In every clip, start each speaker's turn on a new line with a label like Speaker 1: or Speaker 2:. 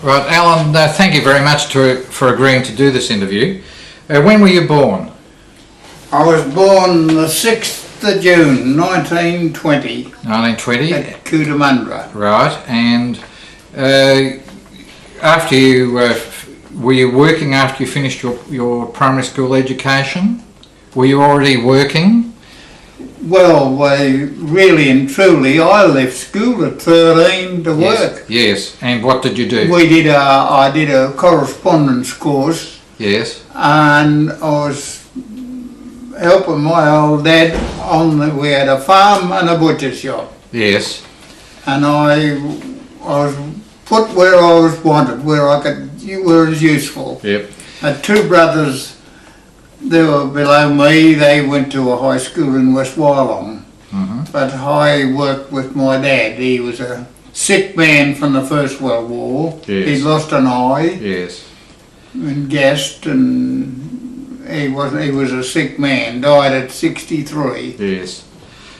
Speaker 1: Right, Alan, thank you very much for agreeing to do this interview. When were you born?
Speaker 2: I was born the 6th of June 1920
Speaker 1: 1920.
Speaker 2: at Cootamundra.
Speaker 1: Right, and after you were you working after you finished your primary school education? Were you already working?
Speaker 2: Well, really and truly, I left school at 13 to work.
Speaker 1: Yes, and what did you do?
Speaker 2: I did a correspondence course,
Speaker 1: Yes.
Speaker 2: and I was helping my old dad we had a farm and a butcher shop.
Speaker 1: Yes.
Speaker 2: And I was put where I was wanted, where I was useful.
Speaker 1: Yep.
Speaker 2: I had two brothers. They were below me. They went to a high school in West Wyalong. But I worked with my dad. He was a sick man from the First World War.
Speaker 1: Yes.
Speaker 2: He'd lost an eye
Speaker 1: Yes.
Speaker 2: and gassed, and he was a sick man. Died at 63.
Speaker 1: Yes.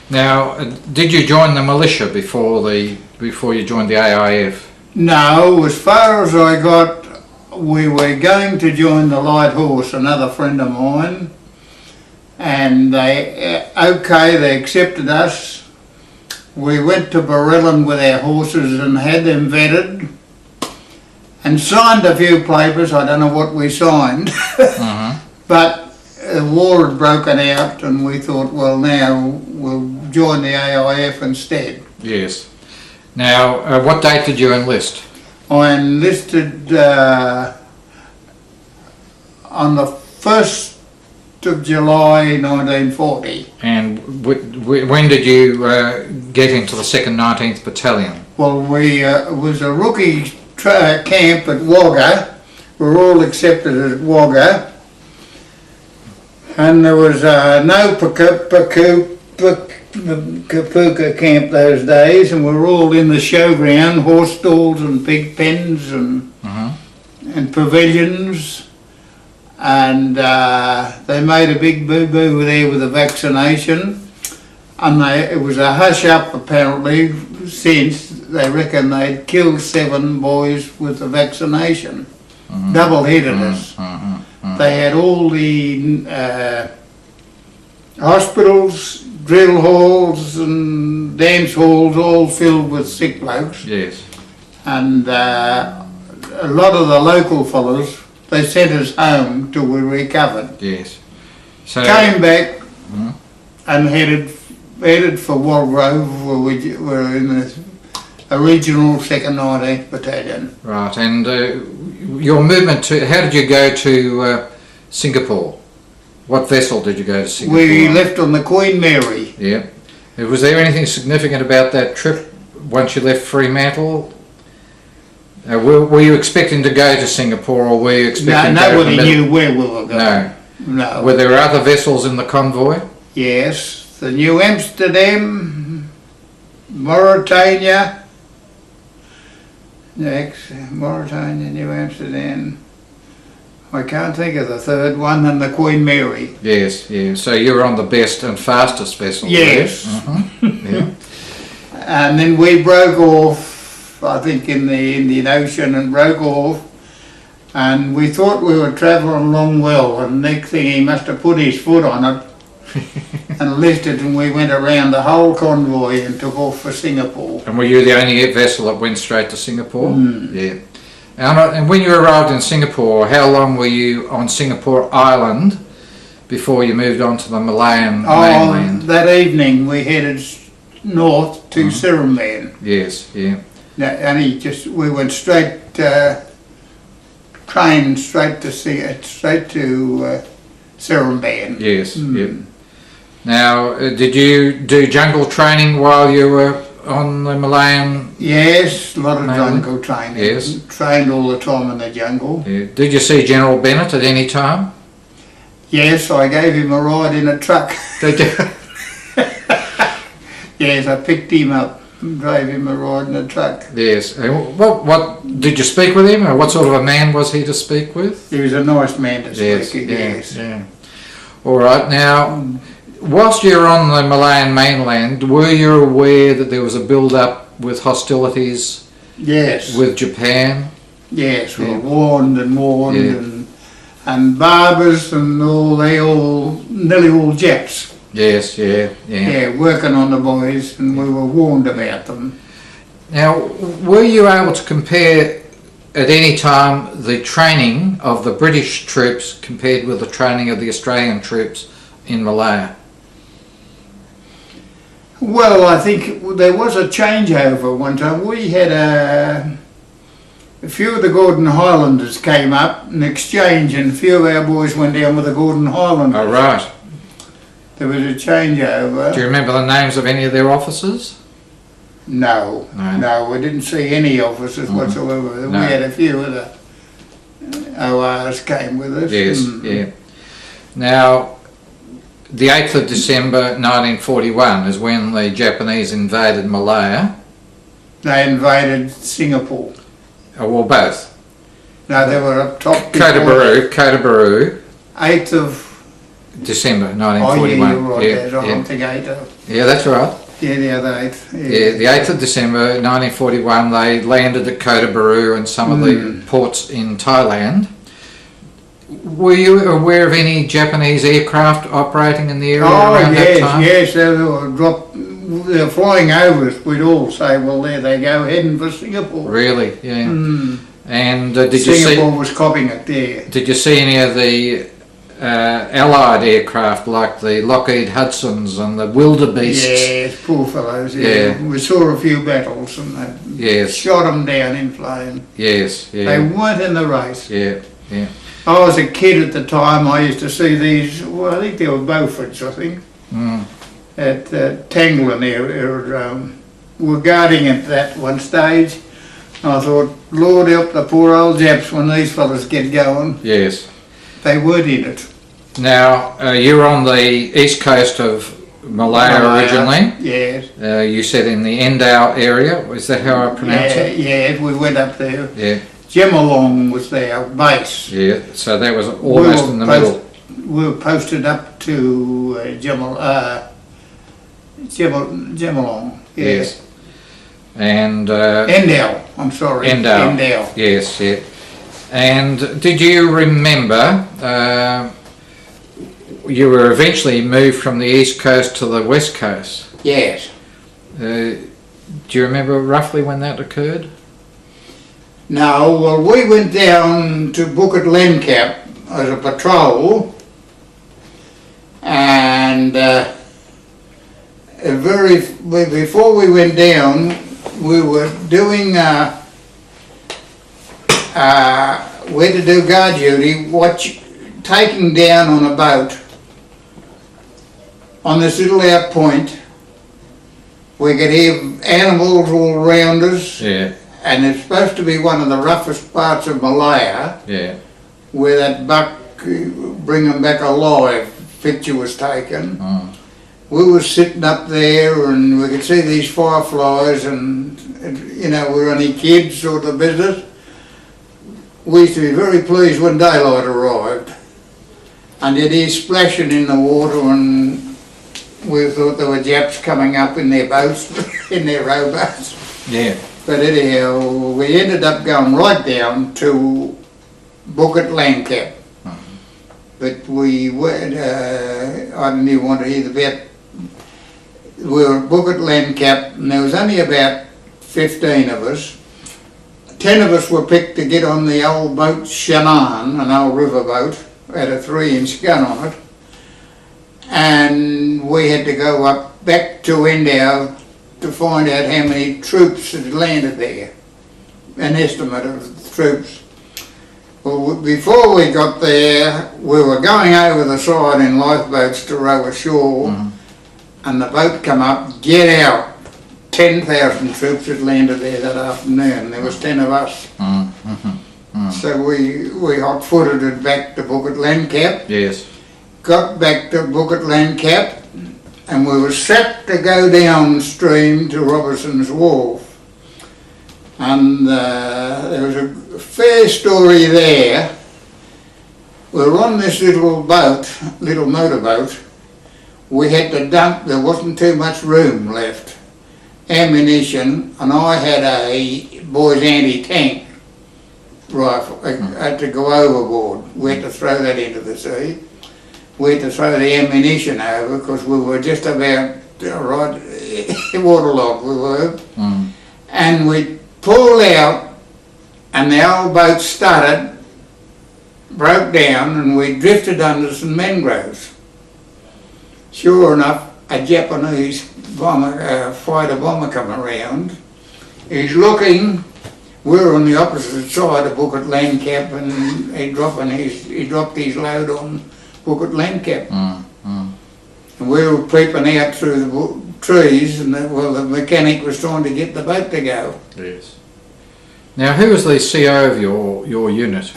Speaker 1: Now, did you join the militia before you joined the AIF?
Speaker 2: No, as far as I got, we were going to join the Light Horse, another friend of mine, and they accepted us. We went to Barellan with our horses and had them vetted and signed a few papers. I don't know what we signed, but the war had broken out, and we thought, well, now we'll join the AIF instead.
Speaker 1: Yes. Now, what date did you enlist?
Speaker 2: I enlisted on the 1st of July 1940.
Speaker 1: And when did you get into the 2nd 19th Battalion?
Speaker 2: Well, it was a rookie camp at Wagga. We were all accepted at Wagga. And there was no Kapuka camp those days, and we were all in the showground, horse stalls and pig pens and pavilions. And they made a big boo-boo there with the vaccination, and it was a hush-up apparently, since they reckon they'd killed 7 boys with the vaccination. Double-headed us. They had all the hospitals, drill halls and dance halls all filled with sick blokes.
Speaker 1: Yes.
Speaker 2: And a lot of the local fellas, they sent us home till we recovered.
Speaker 1: Yes. So
Speaker 2: Came back and headed for Walgrove, where we were in the original 2nd 19th Battalion.
Speaker 1: right, and your movement how did you go to Singapore? What vessel did you go to Singapore?
Speaker 2: We left on the Queen Mary.
Speaker 1: Yeah. Was there anything significant about that trip once you left Fremantle? Were you expecting to go to Singapore, or were you expecting to go to
Speaker 2: nobody knew where we were going. No.
Speaker 1: Were there other vessels in the convoy?
Speaker 2: Yes, the New Amsterdam, Mauritania, New Amsterdam. I can't think of the third one, and the Queen Mary.
Speaker 1: Yes, yeah. So you were on the best and fastest vessel.
Speaker 2: Yes.
Speaker 1: Yeah.
Speaker 2: And then we broke off, I think, in the Indian Ocean, and broke off. And we thought we were travelling along well, and next thing he must have put his foot on it and lifted, and we went around the whole convoy and took off for Singapore.
Speaker 1: And were you the only vessel that went straight to Singapore? Yeah. And when you arrived in Singapore, how long were you on Singapore Island before you moved on to the Malayan mainland?
Speaker 2: That evening we headed north to Seremban.
Speaker 1: Yes, yeah.
Speaker 2: And we went straight, train straight to Seremban.
Speaker 1: Yes, yeah. Now, did you do jungle training while you were on the Malayan?
Speaker 2: Yes, a lot of jungle training.
Speaker 1: Yes.
Speaker 2: Trained all the time in the jungle.
Speaker 1: Yeah. Did you see General Bennett at any time?
Speaker 2: Yes, I gave him a ride in a truck.
Speaker 1: Did you?
Speaker 2: Yes, I picked him up and drove him a ride in a truck.
Speaker 1: Yes. What did you speak with him, or what sort of a man was he to speak with?
Speaker 2: He was a nice man to speak
Speaker 1: Yes,
Speaker 2: with, yes.
Speaker 1: Yeah. All right. Now, whilst you were on the Malayan mainland, were you aware that there was a build-up with hostilities
Speaker 2: Yes.
Speaker 1: with Japan?
Speaker 2: Yes, we
Speaker 1: Yeah.
Speaker 2: were warned and warned,
Speaker 1: Yeah.
Speaker 2: and barbers and nearly all Japs.
Speaker 1: Yes, yeah, yeah.
Speaker 2: Yeah, working on the boys, and we were warned about them.
Speaker 1: Now, were you able to compare at any time the training of the British troops compared with the training of the Australian troops in Malaya?
Speaker 2: Well, I think there was a changeover one time. We had a few of the Gordon Highlanders came up in exchange, and a few of our boys went down with the Gordon Highlanders.
Speaker 1: Oh, right.
Speaker 2: There was a changeover.
Speaker 1: Do you remember the names of any of their officers?
Speaker 2: No,
Speaker 1: No.
Speaker 2: no, we didn't see any officers whatsoever.
Speaker 1: No.
Speaker 2: We had a few of the ORs came with us.
Speaker 1: Yes,
Speaker 2: Mm.
Speaker 1: yeah. Now, the 8th of December 1941 is when the Japanese invaded Malaya.
Speaker 2: They invaded Singapore.
Speaker 1: Well, both.
Speaker 2: No, they were up top.
Speaker 1: Kotaburu,
Speaker 2: 8th of...
Speaker 1: December
Speaker 2: Oh, yeah,
Speaker 1: 1941.
Speaker 2: you're right,
Speaker 1: yeah,
Speaker 2: I
Speaker 1: yeah.
Speaker 2: don't think 8th of...
Speaker 1: Yeah, that's right.
Speaker 2: Yeah, the other 8th.
Speaker 1: Yeah, the 8th of December 1941 they landed at Kotaburu and some of the ports in Thailand. Were you aware of any Japanese aircraft operating in the area around that time?
Speaker 2: Yes, they were flying over us. We'd all say, well, there they go, heading for Singapore.
Speaker 1: Really? Yeah.
Speaker 2: Mm.
Speaker 1: And
Speaker 2: Singapore was copying it there.
Speaker 1: did you see any of the Allied aircraft like the Lockheed Hudsons and the Wildebeests?
Speaker 2: Yes, poor fellows.
Speaker 1: Yeah.
Speaker 2: We saw a few battles and they
Speaker 1: Yes.
Speaker 2: shot them down in flame.
Speaker 1: Yes.
Speaker 2: They
Speaker 1: Yeah.
Speaker 2: weren't in the race.
Speaker 1: Yeah. Yeah.
Speaker 2: I was a kid at the time. I used to see these. Well, I think they were Beauforts. I think
Speaker 1: Mm.
Speaker 2: at Tanglin Aerodrome. We were guarding it at one stage. I thought, Lord help the poor old Japs when these fellas get going.
Speaker 1: Yes.
Speaker 2: They weren't in it.
Speaker 1: Now you're on the east coast of Malaya originally.
Speaker 2: Yes.
Speaker 1: You said in the Endau area. Is that how I pronounce
Speaker 2: Yeah,
Speaker 1: it?
Speaker 2: yeah, we went up there.
Speaker 1: Yeah.
Speaker 2: Gemalong was their base.
Speaker 1: Yeah. So that was almost in the middle.
Speaker 2: We were posted up to Gemalong. Yeah.
Speaker 1: Yes. And
Speaker 2: Endau, I'm sorry.
Speaker 1: Endau.
Speaker 2: Endau.
Speaker 1: Yes. Yeah. And did you remember? You were eventually moved from the east coast to the west coast.
Speaker 2: Yes.
Speaker 1: Do you remember roughly when that occurred?
Speaker 2: No, well, we went down to Bukit Lengkap as a patrol, and before we went down, we were doing we had to do guard duty, taking down on a boat on this little out point. We could hear animals all around us.
Speaker 1: Yeah.
Speaker 2: And it's supposed to be one of the roughest parts of Malaya,
Speaker 1: Yeah.
Speaker 2: where that buck bring them back alive picture was taken.
Speaker 1: Oh.
Speaker 2: We were sitting up there and we could see these fireflies and we were only kids sort of business. We used to be very pleased when daylight arrived. And you'd hear splashing in the water and we thought there were Japs coming up in their boats, in their rowboats.
Speaker 1: Yeah.
Speaker 2: But anyhow, we ended up going right down to Bukit Lengkap. But we went, I didn't even want to hear the bit. We were at Bukit Lengkap and there was only about 15 of us. 10 of us were picked to get on the old boat Shannon, an old river boat, had a 3-inch gun on it. And we had to go up back to Endau to find out how many troops had landed there, an estimate of troops. Well, before we got there, we were going over the side in lifeboats to row ashore, and the boat come up, get out. 10,000 troops had landed there that afternoon. There was 10 of us. So we hot-footed it back to Bukit Lengkap.
Speaker 1: Yes.
Speaker 2: Got back to Bukit Lengkap, and we were set to go downstream to Robertson's Wharf. And there was a fair story there. We were on this little boat, little motorboat. We had to dump, there wasn't too much room left, ammunition, and I had a boy's anti-tank. rifle, had to go overboard. We had to throw that into the sea. We had to throw the ammunition over because we were just about right waterlogged. We were, and we pulled out, and the old boat started, broke down, and we drifted under some mangroves. Sure enough, a Japanese bomber, fighter bomber come around. He's looking. We're on the opposite side of Bukit Landcap, and he dropped his load on Bukit Landcap. And we were creeping out through the trees, and the mechanic was trying to get the boat to go.
Speaker 1: Yes. Now, who was the CO of your unit?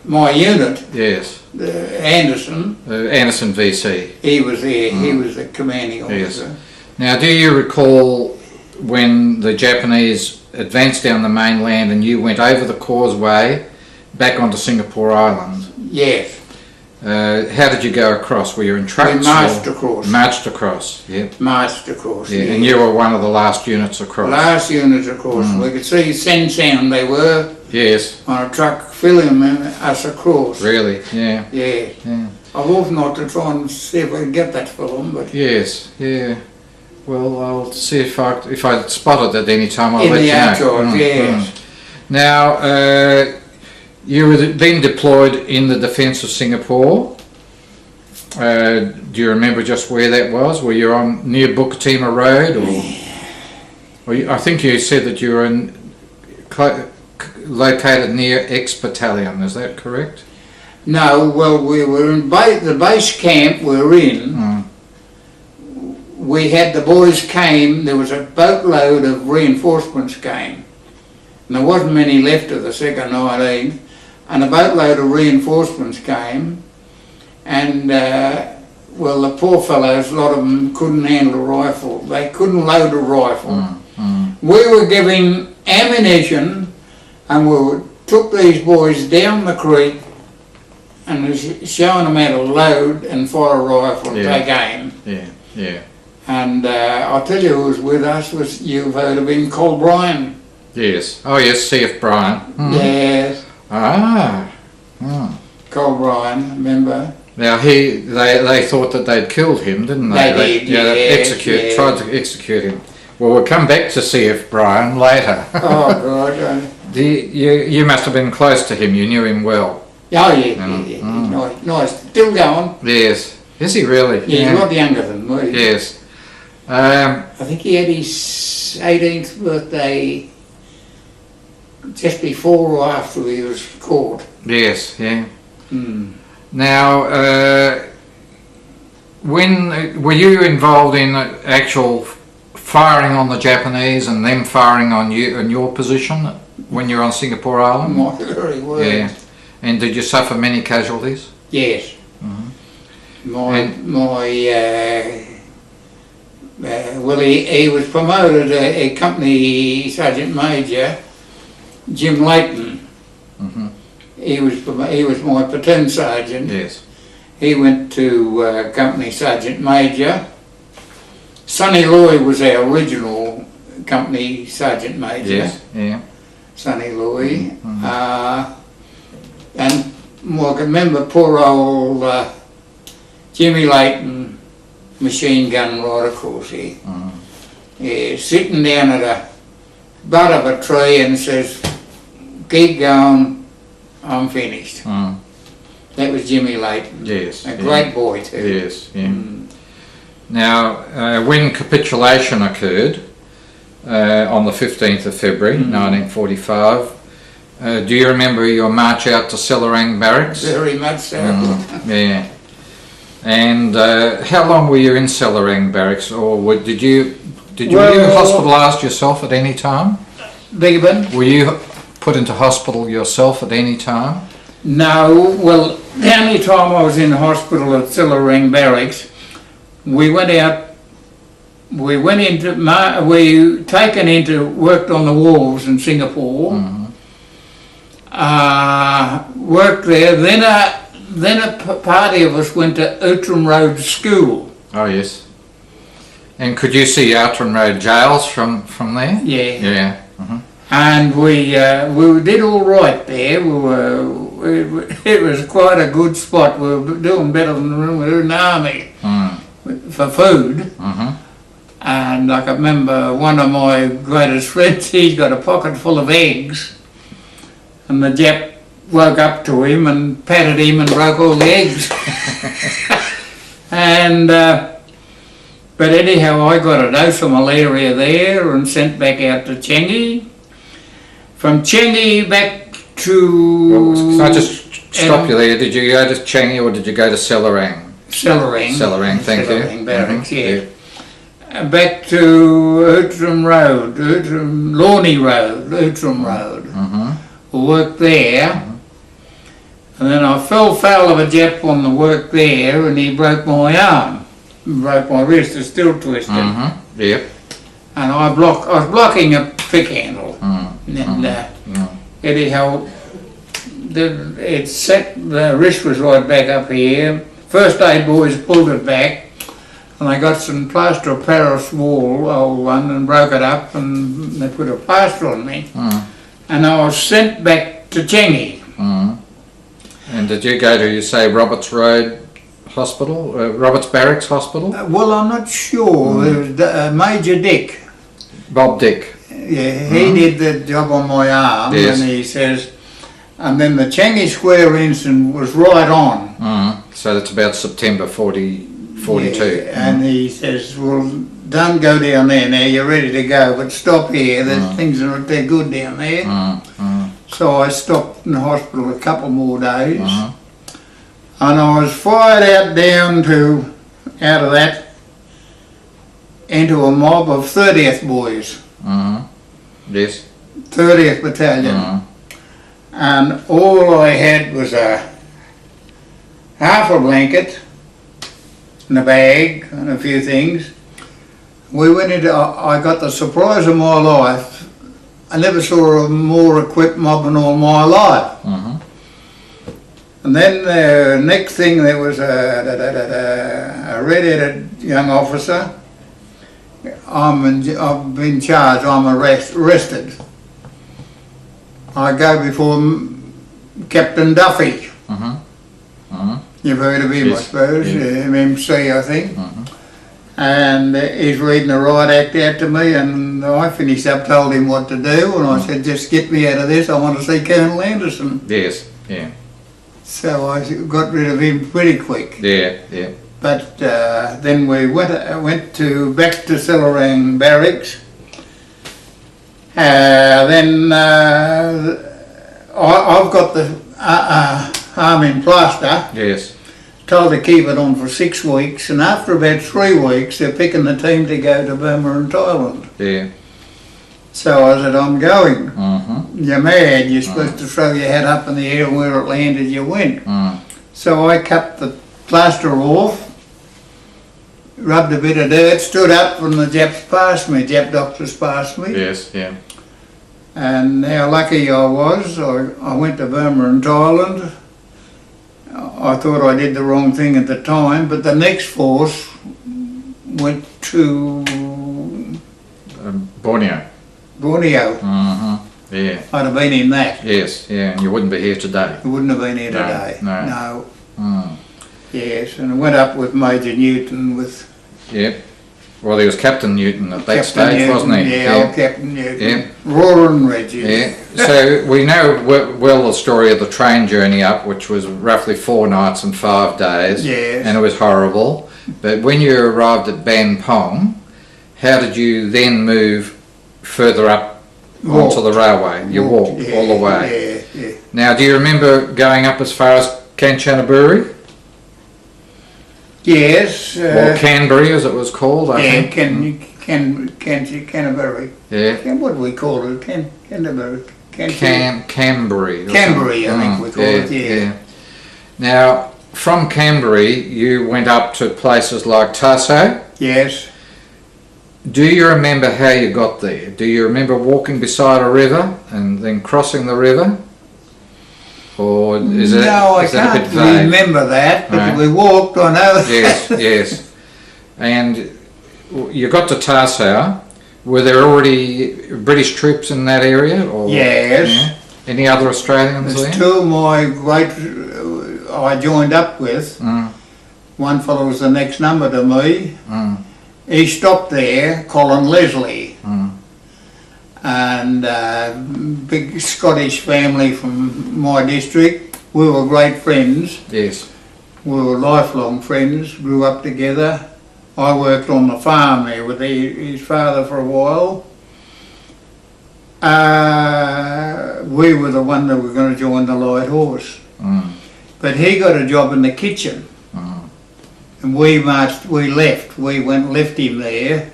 Speaker 2: My unit,
Speaker 1: Yes.
Speaker 2: Anderson.
Speaker 1: Anderson VC.
Speaker 2: He was there. He was the commanding officer.
Speaker 1: Yes. Now, do you recall when the Japanese advanced down the mainland and you went over the causeway back onto Singapore Island?
Speaker 2: Yes.
Speaker 1: How did you go across? Were you in trucks?
Speaker 2: We marched across.
Speaker 1: Marched across, yeah.
Speaker 2: Marched across,
Speaker 1: Yeah, and you were one of the last units across.
Speaker 2: Last units across. We could see Sen Sound, they were,
Speaker 1: Yes,
Speaker 2: on a truck filling us across.
Speaker 1: really, yeah.
Speaker 2: Yeah.
Speaker 1: Yeah.
Speaker 2: I've often not to try and see if I can get that film, but
Speaker 1: Yes, yeah. Well, I'll see if I spot it at any time. I'll
Speaker 2: in
Speaker 1: let
Speaker 2: the
Speaker 1: you know.
Speaker 2: archives, yes.
Speaker 1: Now, you were then deployed in the defence of Singapore. Do you remember just where that was? Were you on near Bukatima Road, or I think you said that you were located near X Battalion. Is that correct?
Speaker 2: No, well, we were in the base camp we were in. We had the boys came, there was a boatload of reinforcements came. And there wasn't many left of the 2nd 19th. And a boatload of reinforcements came. And, well, the poor fellows, a lot of them couldn't handle a rifle. They couldn't load a rifle. We were giving ammunition, and we took these boys down the creek and was showing them how to load and fire a rifle and take aim.
Speaker 1: Yeah, yeah.
Speaker 2: And I'll tell you who was with us, you've heard of him, Col Bryan.
Speaker 1: Yes. Oh yes, C.F. Bryan.
Speaker 2: Yes.
Speaker 1: Ah.
Speaker 2: Col Bryan, remember?
Speaker 1: Now they thought that they'd killed him, didn't they?
Speaker 2: They did,
Speaker 1: yeah.
Speaker 2: Yes.
Speaker 1: Tried to execute him. Well, we'll come back to C.F. Bryan later.
Speaker 2: Oh God.
Speaker 1: You must have been close to him. You knew him well.
Speaker 2: Oh yeah. Nice. Still going.
Speaker 1: Yes. Is he really?
Speaker 2: Yeah, he's a lot younger than me.
Speaker 1: Yes.
Speaker 2: I think he had his 18th birthday just before or after he was caught.
Speaker 1: Yes, yeah. Now, when were you involved in actual firing on the Japanese and them firing on you in your position when you're on Singapore Island?
Speaker 2: My very word.
Speaker 1: Yeah. And did you suffer many casualties?
Speaker 2: Yes. Well, he was promoted a company sergeant major, Jim Layton. He was my platoon sergeant.
Speaker 1: Yes.
Speaker 2: He went to company sergeant major. Sonny Louis was our original company sergeant major.
Speaker 1: Yes. Yeah.
Speaker 2: Sonny Louis. And I can remember poor old Jimmy Layton, machine gun right across here. Yeah, sitting down at a butt of a tree and says, "Keep going, I'm finished." That was Jimmy Layton.
Speaker 1: Yes.
Speaker 2: A great boy too.
Speaker 1: Yes. Yeah. Now, when capitulation occurred on the 15th of February 1945, do you remember your march out to Selarang Barracks?
Speaker 2: Very much so.
Speaker 1: Yeah. And how long were you in Selarang Barracks, or did you were you hospitalised yourself at any time?
Speaker 2: Beg your pardon?
Speaker 1: Were you put into hospital yourself at any time?
Speaker 2: No. Well, the only time I was in hospital at Selarang Barracks, we went taken into, worked on the wharves in Singapore. Worked there. Then a party of us went to Outram Road School.
Speaker 1: Oh yes. And could you see Outram Road jails from there?
Speaker 2: Yeah.
Speaker 1: Yeah.
Speaker 2: And we did all right there. It was quite a good spot. We were doing better than we were in the army for food. And I can remember one of my greatest friends, he's got a pocket full of eggs. And the Jap woke up to him and patted him and broke all the eggs. And, but anyhow, I got a dose of malaria there and sent back out to Changi. From Changi back to...
Speaker 1: Can I just stop you there? Did you go to Changi or did you go to Selarang?
Speaker 2: Selarang,
Speaker 1: thank you.
Speaker 2: Selarang Barracks, yeah. Back to Outram Road, Lorney Road, Outram Road. Worked there. And then I fell foul of a Jap on the work there and he broke my arm. Broke my wrist, it's still twisted.
Speaker 1: Yep.
Speaker 2: And I was blocking a pick handle. And anyhow, the wrist was right back up here. First aid boys pulled it back and they got some plaster of Paris wall, old one, and broke it up and they put a plaster on me. And I was sent back to Changi.
Speaker 1: And did you go to, you say, Roberts Road Hospital, Roberts Barracks Hospital?
Speaker 2: Well, I'm not sure. There was Major Dick.
Speaker 1: Bob Dick.
Speaker 2: Yeah, he did the job on my arm,
Speaker 1: Yes.
Speaker 2: and he says, and then the Changi Square incident was right on.
Speaker 1: So that's about September 42.
Speaker 2: Yeah, and he says, well, don't go down there now, you're ready to go, but stop here, things are not that good down there. So I stopped in the hospital a couple more days, and I was fired out of that, into a mob of 30th boys.
Speaker 1: Yes.
Speaker 2: 30th Battalion. And all I had was half a blanket and a bag and a few things. We went into, I got the surprise of my life. I never saw a more equipped mob in all my life. And then the next thing, there was a red-headed young officer. I've been charged, I'm arrested. I go before Captain Duffy. You've heard of him,
Speaker 1: Yes.
Speaker 2: I suppose,
Speaker 1: Yeah.
Speaker 2: MMC, I think. And he's reading the riot act out to me, and I finished up, told him what to do, and I said, just get me out of this, I want to see Colonel Anderson.
Speaker 1: Yes. Yeah.
Speaker 2: So I got rid of him pretty quick.
Speaker 1: Yeah. Yeah.
Speaker 2: But then we went back to Selarang Barracks. Then I've got the arm in plaster.
Speaker 1: Yes.
Speaker 2: Told to keep it on for 6 weeks, and after about 3 weeks, they're picking the team to go to Burma and Thailand.
Speaker 1: Yeah.
Speaker 2: So I said, I'm going. You're mad. You're supposed to throw your hat up in the air, and where it landed, you went. So I cut the plaster off. Rubbed a bit of dirt, stood up when the Japs passed me, Jap doctors passed me.
Speaker 1: Yes. Yeah.
Speaker 2: And how lucky I was, I went to Burma and Thailand. I thought I did the wrong thing at the time, but the next force went to
Speaker 1: Borneo.
Speaker 2: Borneo.
Speaker 1: Yeah.
Speaker 2: I'd have been in that.
Speaker 1: Yes. Yeah. And you wouldn't be here today.
Speaker 2: I wouldn't have been here
Speaker 1: No,
Speaker 2: today.
Speaker 1: no.
Speaker 2: Yes, and I went up with Major Newton with...
Speaker 1: Yep. Well, he was Captain Newton at that
Speaker 2: Captain
Speaker 1: stage,
Speaker 2: Newton,
Speaker 1: wasn't he?
Speaker 2: Yeah, old Captain Newton.
Speaker 1: Yeah.
Speaker 2: Roaring Reggie.
Speaker 1: Yeah. So we know well the story of the train journey up, which was roughly 4 nights and 5 days.
Speaker 2: Yes.
Speaker 1: And it was horrible. But when you arrived at Ban Pong, how did you then move further up onto the railway? You walked all the way.
Speaker 2: Yeah.
Speaker 1: Now, do you remember going up as far as Kanchanaburi?
Speaker 2: Yes.
Speaker 1: Or Canberry, as it was called, I think.
Speaker 2: Canterbury.
Speaker 1: Yeah.
Speaker 2: What do we call it? Canterbury.
Speaker 1: Canberry.
Speaker 2: Canberry, I think we call it, yeah.
Speaker 1: Now, from Canberry, you went up to places like Tasso.
Speaker 2: Yes.
Speaker 1: Do you remember how you got there? Do you remember walking beside a river and then crossing the river? Or is it?
Speaker 2: No, I
Speaker 1: is that a bit
Speaker 2: can't
Speaker 1: vague?
Speaker 2: remember that, but
Speaker 1: Right.
Speaker 2: we walked, I know.
Speaker 1: Yes. And you got to Tarsau. Were there already British troops in that area? Or,
Speaker 2: Yes.
Speaker 1: yeah? Any other Australians
Speaker 2: There's
Speaker 1: there?
Speaker 2: two of my great I joined up with.
Speaker 1: Mm,
Speaker 2: One fellow was the next number to me.
Speaker 1: mm,
Speaker 2: He stopped there, Colin Leslie,
Speaker 1: mm.
Speaker 2: and big Scottish family from my district. We were great friends.
Speaker 1: Yes.
Speaker 2: We were lifelong friends, grew up together. I worked on the farm there with his father for a while. We were the one that were going to join the Light Horse.
Speaker 1: Mm,
Speaker 2: But he got a job in the kitchen.
Speaker 1: mm,
Speaker 2: And we left. We went and left him there.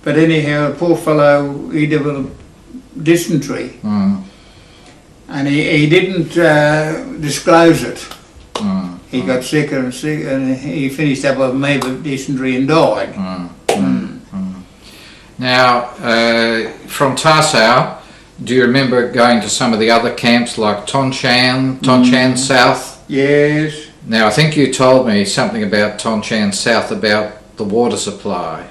Speaker 2: But anyhow, the poor fellow, he developed dysentery.
Speaker 1: mm,
Speaker 2: And he didn't disclose it.
Speaker 1: mm,
Speaker 2: He got sicker and sicker, and he finished up with maybe dysentery and died.
Speaker 1: mm, mm, mm. Now, from Tarsau, do you remember going to some of the other camps like Tonchan South?
Speaker 2: Yes.
Speaker 1: Now, I think you told me something about Tonchan South, about the water supply.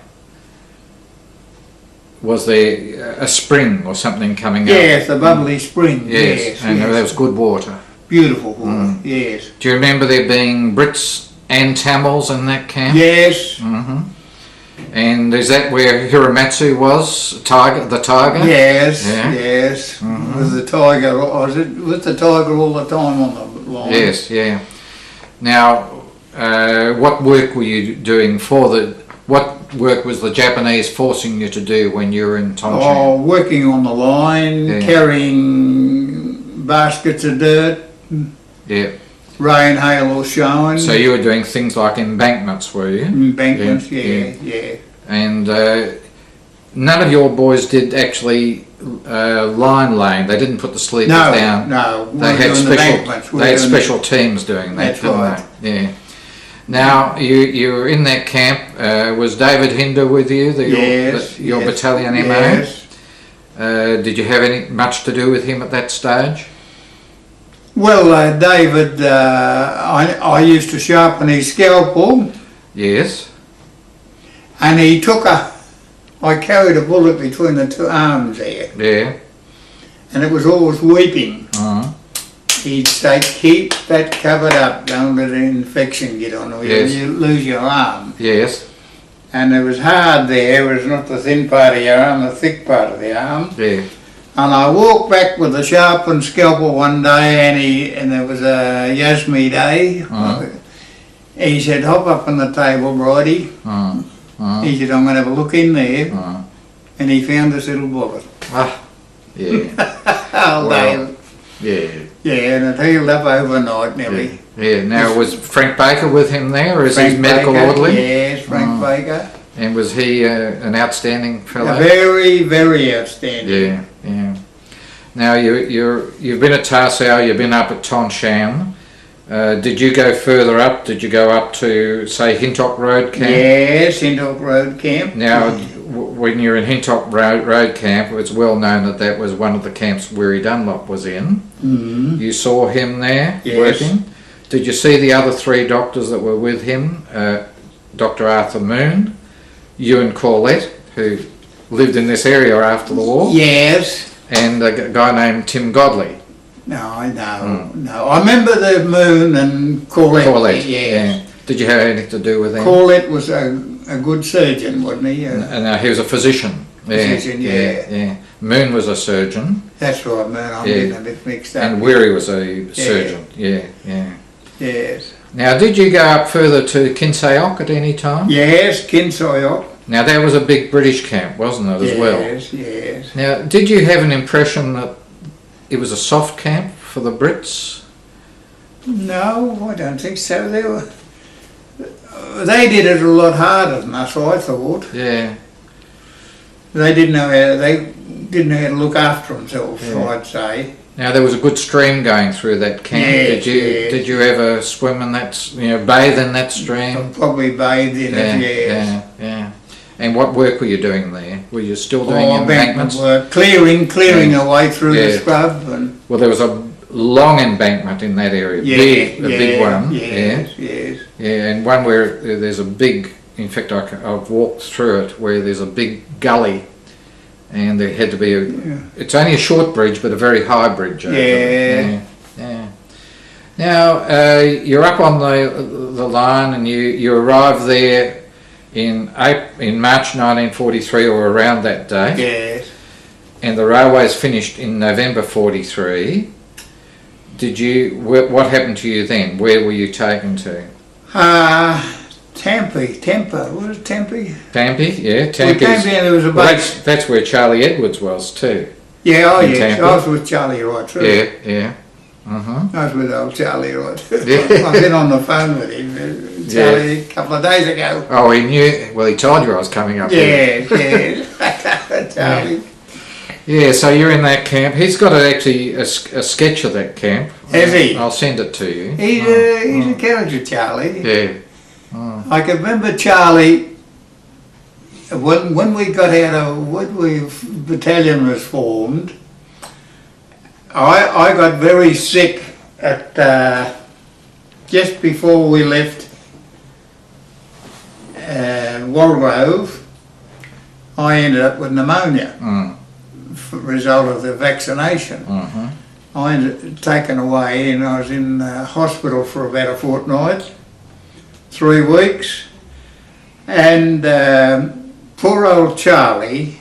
Speaker 1: Was there a spring or something coming up?
Speaker 2: Yes, the bubbly spring.
Speaker 1: Yes,
Speaker 2: Yes,
Speaker 1: and
Speaker 2: yes.
Speaker 1: there was good water.
Speaker 2: Beautiful water. Yes.
Speaker 1: Do you remember there being Brits and Tamils in that camp?
Speaker 2: Yes.
Speaker 1: Hmm. And is that where Hiramatsu was? The tiger?
Speaker 2: Yes.
Speaker 1: Yeah.
Speaker 2: Yes. With the tiger. Was it with the tiger all the time on the line?
Speaker 1: Yes, yeah. Now, what work were you doing what work was the Japanese forcing you to do when you were in Tonchan?
Speaker 2: Oh, working on the line,
Speaker 1: Yeah.
Speaker 2: carrying baskets of dirt,
Speaker 1: Yeah.
Speaker 2: rain, hail or shine.
Speaker 1: So you were doing things like embankments, were you?
Speaker 2: Embankments,
Speaker 1: Yeah,
Speaker 2: yeah.
Speaker 1: And none of your boys did actually line laying. They didn't put the sleepers
Speaker 2: No,
Speaker 1: down.
Speaker 2: no, we
Speaker 1: They
Speaker 2: were
Speaker 1: had
Speaker 2: doing the embankments. We
Speaker 1: they
Speaker 2: were
Speaker 1: had
Speaker 2: doing
Speaker 1: special teams doing that,
Speaker 2: That's
Speaker 1: didn't
Speaker 2: right.
Speaker 1: they? Yeah. Now you were in that camp. Was David Hinder with you?
Speaker 2: Yes,
Speaker 1: Your
Speaker 2: yes,
Speaker 1: battalion MO.
Speaker 2: Yes.
Speaker 1: Did you have much to do with him at that stage?
Speaker 2: Well, David, I used to sharpen his scalpel,
Speaker 1: Yes.
Speaker 2: and I carried a bullet between the two arms there,
Speaker 1: Yeah.
Speaker 2: and it was always weeping.
Speaker 1: Uh-huh.
Speaker 2: He'd say, keep that covered up, don't let an infection get on, or
Speaker 1: Yes.
Speaker 2: you lose your arm.
Speaker 1: Yes.
Speaker 2: And it was hard there, it was not the thin part of your arm, the thick part of the arm.
Speaker 1: Yeah.
Speaker 2: And I walked back with a sharpened scalpel one day, and it was a Yasmi day. He said, hop up on the table, Bridie. He said, I'm going to have a look in there. And he found this little bullet.
Speaker 1: Ah. Yeah.
Speaker 2: Oh,
Speaker 1: Well,
Speaker 2: Dave.
Speaker 1: Yeah.
Speaker 2: Yeah, and it healed up overnight nearly.
Speaker 1: Yeah. Now was Frank Baker with him there, as his
Speaker 2: Frank
Speaker 1: medical
Speaker 2: Baker,
Speaker 1: orderly?
Speaker 2: Yes, Frank Baker.
Speaker 1: And was he an outstanding fellow?
Speaker 2: Very, very outstanding.
Speaker 1: Yeah, yeah. Now you've been at Tarsau, you've been up at Tonchan. Did you go further up? Did you go up to, say, Hintock Road Camp?
Speaker 2: Yes, Hintock Road Camp.
Speaker 1: Now, when you're in Hintock Road Camp, it's well known that was one of the camps Weary Dunlop was in.
Speaker 2: Mm-hmm.
Speaker 1: You saw him there
Speaker 2: Yes.
Speaker 1: working. Did you see the other three doctors that were with him? Dr. Arthur Moon, Ewan Corlett, who lived in this area after the war,
Speaker 2: Yes.
Speaker 1: and a guy named Tim Godley.
Speaker 2: No, no. I remember the Moon and Corlett.
Speaker 1: Corlett,
Speaker 2: Yes.
Speaker 1: yeah. Did you have anything to do with him?
Speaker 2: Corlett was a good surgeon, wasn't he?
Speaker 1: And he was a physician.
Speaker 2: Physician, yeah.
Speaker 1: Moon was a surgeon,
Speaker 2: That's right, Moon. I'm
Speaker 1: Yeah.
Speaker 2: getting a bit mixed up.
Speaker 1: and Weary was a surgeon. Yeah, yeah.
Speaker 2: Yes.
Speaker 1: Now, did you go up further to Kinsayock at any time?
Speaker 2: Yes, Kinsayock.
Speaker 1: Now, that was a big British camp, wasn't it, as well?
Speaker 2: Yes, yes.
Speaker 1: Now, did you have an impression that it was a soft camp for the Brits?
Speaker 2: No, I don't think so. They did it a lot harder than us, I thought.
Speaker 1: Yeah.
Speaker 2: They didn't know how to look after themselves,
Speaker 1: Yeah.
Speaker 2: I'd say.
Speaker 1: Now, there was a good stream going through that camp.
Speaker 2: Yes, yes.
Speaker 1: Did you ever swim in that, bathe in that
Speaker 2: I
Speaker 1: stream?
Speaker 2: probably bathed in it, yes.
Speaker 1: yeah. And what work were you doing there? Were you still doing
Speaker 2: Embankment
Speaker 1: embankments?
Speaker 2: work, clearing
Speaker 1: Yeah.
Speaker 2: away through the
Speaker 1: Yeah.
Speaker 2: scrub. And
Speaker 1: Well, there was a long embankment in that area, big one.
Speaker 2: Yes, yes.
Speaker 1: Yeah, and one where there's a big in fact, I've walked through it where there's a big gully, and there had to be it's only a short bridge, but a very high bridge. Over it. Yeah. Now you're up on the line, and you arrive there in March 1943 or around that day.
Speaker 2: Yes.
Speaker 1: And the railway's finished in November 43. What happened to you then? Where were you taken to?
Speaker 2: Tampa, was it Tempe?
Speaker 1: Tempe, yeah.
Speaker 2: We came down, there was a base.
Speaker 1: That's where Charlie Edwards was too.
Speaker 2: Yeah, oh yes,
Speaker 1: Tampa.
Speaker 2: I was with Charlie right through.
Speaker 1: Yeah.
Speaker 2: I was with old Charlie right.
Speaker 1: Yeah.
Speaker 2: I've been on the phone with him, Charlie, a couple of days ago.
Speaker 1: Oh, he knew. Well, he told you I was coming up.
Speaker 2: Yeah. Charlie.
Speaker 1: Yeah, so you're in that camp. He's got actually a sketch of that camp.
Speaker 2: Has he?
Speaker 1: I'll send it to you.
Speaker 2: He's a character, Charlie.
Speaker 1: Yeah.
Speaker 2: I can remember Charlie when we got out of when battalion was formed. I got very sick at just before we left Wargrove. I ended up with pneumonia. Result of the vaccination. I ended taken away, and I was in hospital for about a fortnight, 3 weeks, and poor old Charlie,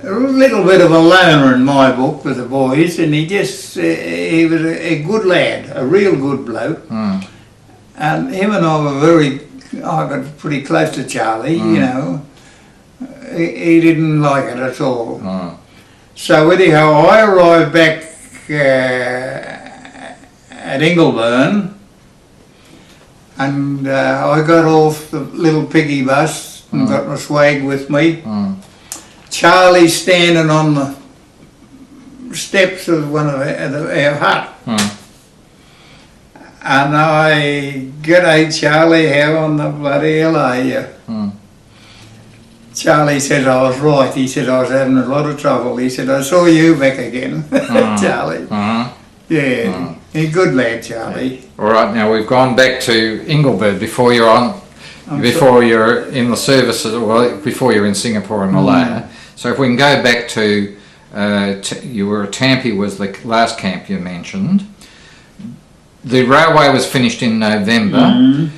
Speaker 2: a little bit of a loner in my book with the boys, and he was a good lad, a real good bloke, and him and I got pretty close to Charlie, you know. He didn't like it at all. So anyhow, I arrived back at Ingleburn, and I got off the little piggy bus and got my swag with me. Charlie standing on the steps of one of our hut. And I, "G'day Charlie, how on the bloody hell are you?" Charlie said I was right. He said I was having a lot of trouble. He said, "I saw you back again." Charlie. Yeah, he's a good lad, Charlie.
Speaker 1: All right, now we've gone back to Ingleburn before you're in the services, well, before you're in Singapore and Malaya. So if we can go back to, you were at Tampi was the last camp you mentioned. The railway was finished in November.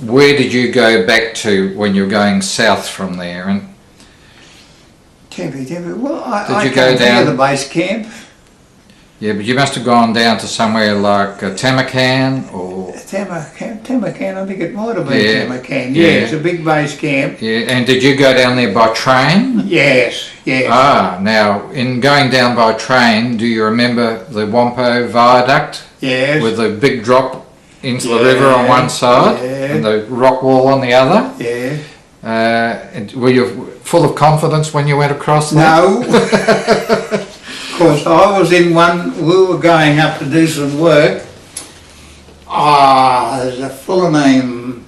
Speaker 1: Where did you go back to when you were going south from there? And
Speaker 2: Tempe. Well, I
Speaker 1: did you go
Speaker 2: can't
Speaker 1: down
Speaker 2: think of the base camp?
Speaker 1: Yeah, but you must have gone down to somewhere like Tamakan or
Speaker 2: Tamakan, I think it might have been Tamakan. Yeah, it's a big base camp.
Speaker 1: Yeah, and did you go down there by train?
Speaker 2: Yes.
Speaker 1: Ah, now in going down by train, do you remember the Whampoa Viaduct?
Speaker 2: Yes.
Speaker 1: With the big drop into the river on one side and the rock wall on the other?
Speaker 2: Yeah.
Speaker 1: And were you full of confidence when you went across there?
Speaker 2: No. Of course, I was in one, we were going up to do some work. There's a fuller name,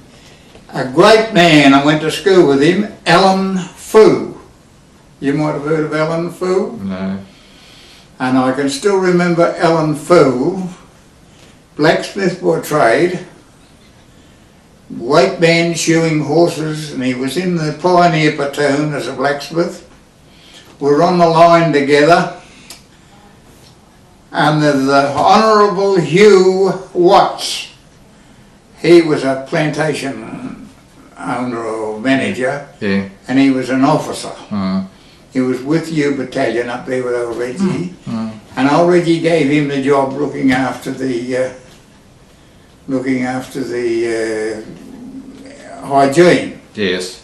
Speaker 2: a great man, I went to school with him, Alan Fu. You might have heard of Alan Fu?
Speaker 1: No.
Speaker 2: And I can still remember Alan Fu, blacksmith by trade, white man shoeing horses, and he was in the pioneer platoon as a blacksmith. We were on the line together. And the Honourable Hugh Watts, he was a plantation owner or manager, and he was an officer. He was with U Battalion up there with old Reggie, and old Reggie gave him the job looking after the hygiene.
Speaker 1: Yes.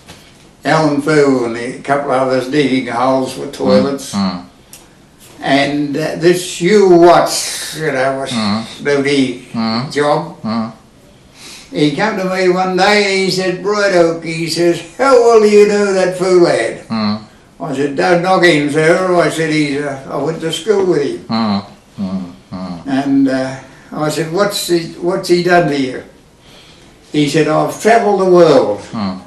Speaker 2: Alan Fu and a couple of others digging holes for toilets. And this Hugh Watts, was duty job. He came to me one day, he said, "Bright Oak," he says, "how well do you know that Fu lad?" I said, "Don't knock him, sir." I said, I went to school with him. And I said, what's he done to you?" He said, "I've travelled the world." And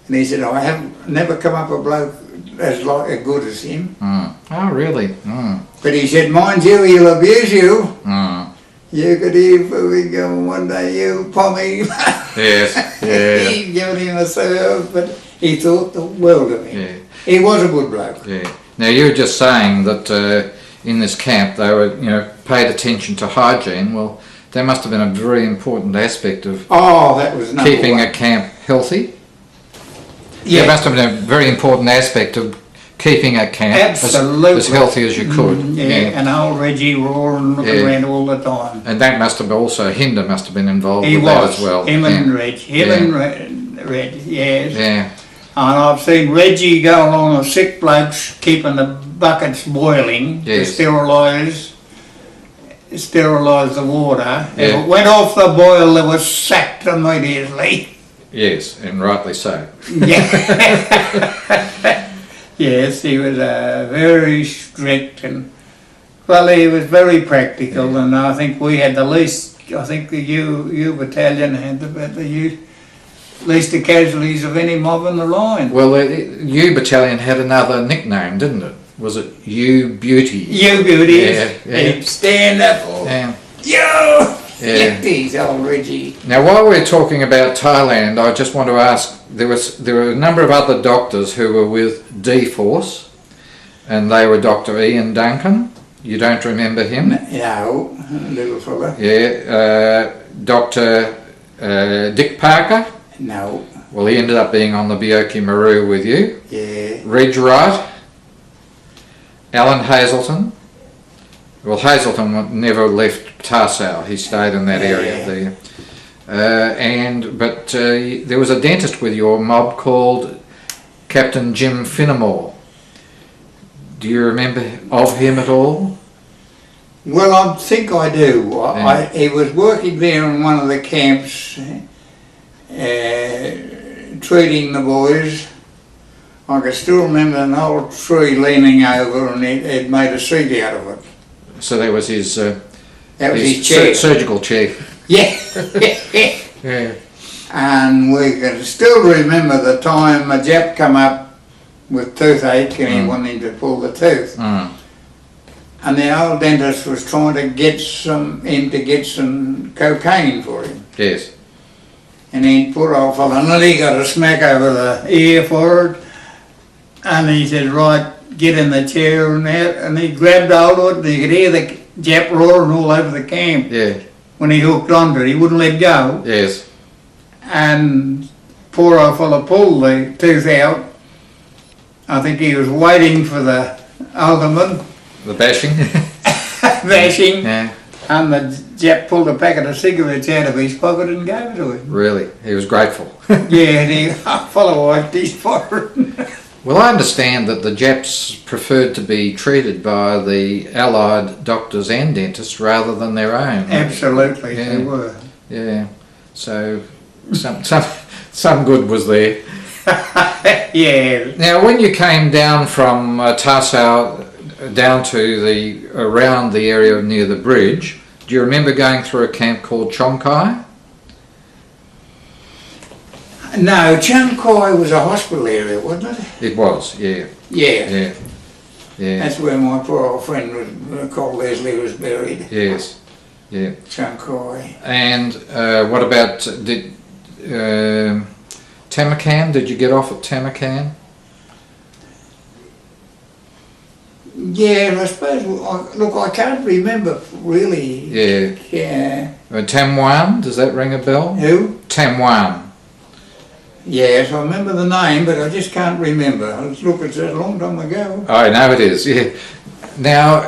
Speaker 2: he said, "I have never come up a bloke as good as him."
Speaker 1: Oh, really?
Speaker 2: But he said, "Mind you, he'll abuse you." You could hear Fooey going one day, you pommy.
Speaker 1: Yes, yeah,
Speaker 2: He'd given him a serve, but he thought the world of him.
Speaker 1: yeah,
Speaker 2: He was a good bloke.
Speaker 1: yeah. Now you were just saying that in this camp they were, paid attention to hygiene. Well, that must have been a very important aspect of
Speaker 2: Oh, that was number
Speaker 1: keeping
Speaker 2: one.
Speaker 1: a camp healthy.
Speaker 2: Yeah.
Speaker 1: It must have been a very important aspect of keeping a camp
Speaker 2: Absolutely.
Speaker 1: as healthy as you could.
Speaker 2: Yeah, and old Reggie roaring looking
Speaker 1: Yeah.
Speaker 2: around all the time.
Speaker 1: And that must have also, Hinder must have been involved
Speaker 2: He
Speaker 1: with that
Speaker 2: was,
Speaker 1: as well.
Speaker 2: him
Speaker 1: yeah.
Speaker 2: and Reg,
Speaker 1: Yeah.
Speaker 2: Reg, yes.
Speaker 1: Yeah,
Speaker 2: And I've seen Reggie go along with sick blokes keeping the buckets boiling to
Speaker 1: Yes.
Speaker 2: sterilise the water. If
Speaker 1: Yeah.
Speaker 2: it went off the boil, they were sacked immediately.
Speaker 1: yes, and rightly so.
Speaker 2: Yeah. Yes, he was very strict and, well, he was very practical, and I think we had the least, I think the U battalion had the least of casualties of any mob in the line.
Speaker 1: Well, U Battalion had another nickname, didn't it? Was it U Beauty?
Speaker 2: You beauties,
Speaker 1: Yeah, yeah.
Speaker 2: he'd stand up, oh,
Speaker 1: Yeah.
Speaker 2: you!
Speaker 1: Yeah.
Speaker 2: He's old Reggie.
Speaker 1: Now, while we're talking about Thailand, I just want to ask, there were a number of other doctors who were with D-Force, and they were Dr. Ian Duncan. You don't remember him?
Speaker 2: No, little fella.
Speaker 1: Yeah. Dr. Dick Parker.
Speaker 2: No,
Speaker 1: Well, he ended up being on the Bioki Maru with you.
Speaker 2: yeah.
Speaker 1: Reg Wright. Alan Hazelton. Well, Hazelton never left Tarsau. He stayed in that area
Speaker 2: Yeah.
Speaker 1: there. But there was a dentist with your mob called Captain Jim Finnemore. Do you remember of him at all?
Speaker 2: Well, I think I do.
Speaker 1: Yeah.
Speaker 2: He was working there in one of the camps, treating the boys. I can still remember an old tree leaning over, and he'd made a seat out of it.
Speaker 1: So that was his,
Speaker 2: That was his chair.
Speaker 1: surgical chair.
Speaker 2: Yeah.
Speaker 1: Yeah.
Speaker 2: And we can still remember the time a Jap come up with toothache and he wanted him to pull the tooth.
Speaker 1: Mm.
Speaker 2: And the old dentist was trying to get some cocaine for him.
Speaker 1: Yes.
Speaker 2: And he put off a and then he got a smack over the ear for it. And he said, right, get in the chair and that. And he grabbed hold of it and you could hear the Jap roaring all over the camp.
Speaker 1: Yeah.
Speaker 2: When he hooked onto it, he wouldn't let go.
Speaker 1: Yes.
Speaker 2: And poor old fella pulled the tooth out. I think he was waiting for the alderman
Speaker 1: The bashing.
Speaker 2: bashing,
Speaker 1: Yeah.
Speaker 2: and the Jap pulled a packet of cigarettes out of his pocket and gave it to him.
Speaker 1: Really. He was grateful.
Speaker 2: Yeah, and the fellow wiped his forehead.
Speaker 1: Well, I understand that the Japs preferred to be treated by the Allied doctors and dentists rather than their own.
Speaker 2: Absolutely,
Speaker 1: Yeah.
Speaker 2: they were.
Speaker 1: Yeah. So some good was there.
Speaker 2: Yeah.
Speaker 1: Now, when you came down from Tarsau down to around the area near the bridge, do you remember going through a camp called Chongkai?
Speaker 2: No, Chiang Kai was a hospital area, wasn't it?
Speaker 1: It was. Yeah.
Speaker 2: Yeah.
Speaker 1: Yeah. Yeah.
Speaker 2: That's where my poor old friend called Leslie was buried.
Speaker 1: Yes. Yeah.
Speaker 2: Chiang Kai.
Speaker 1: And what about Tamarkan? Did you get off at Tamarkan?
Speaker 2: Yeah, I suppose. Look, I can't remember really.
Speaker 1: Yeah.
Speaker 2: Yeah.
Speaker 1: Tam Wan, does that ring a bell?
Speaker 2: Who?
Speaker 1: Tam Wan.
Speaker 2: Yes, I remember the name, but I just can't remember. Look, it's a long time ago.
Speaker 1: I know it is. Yeah. Now,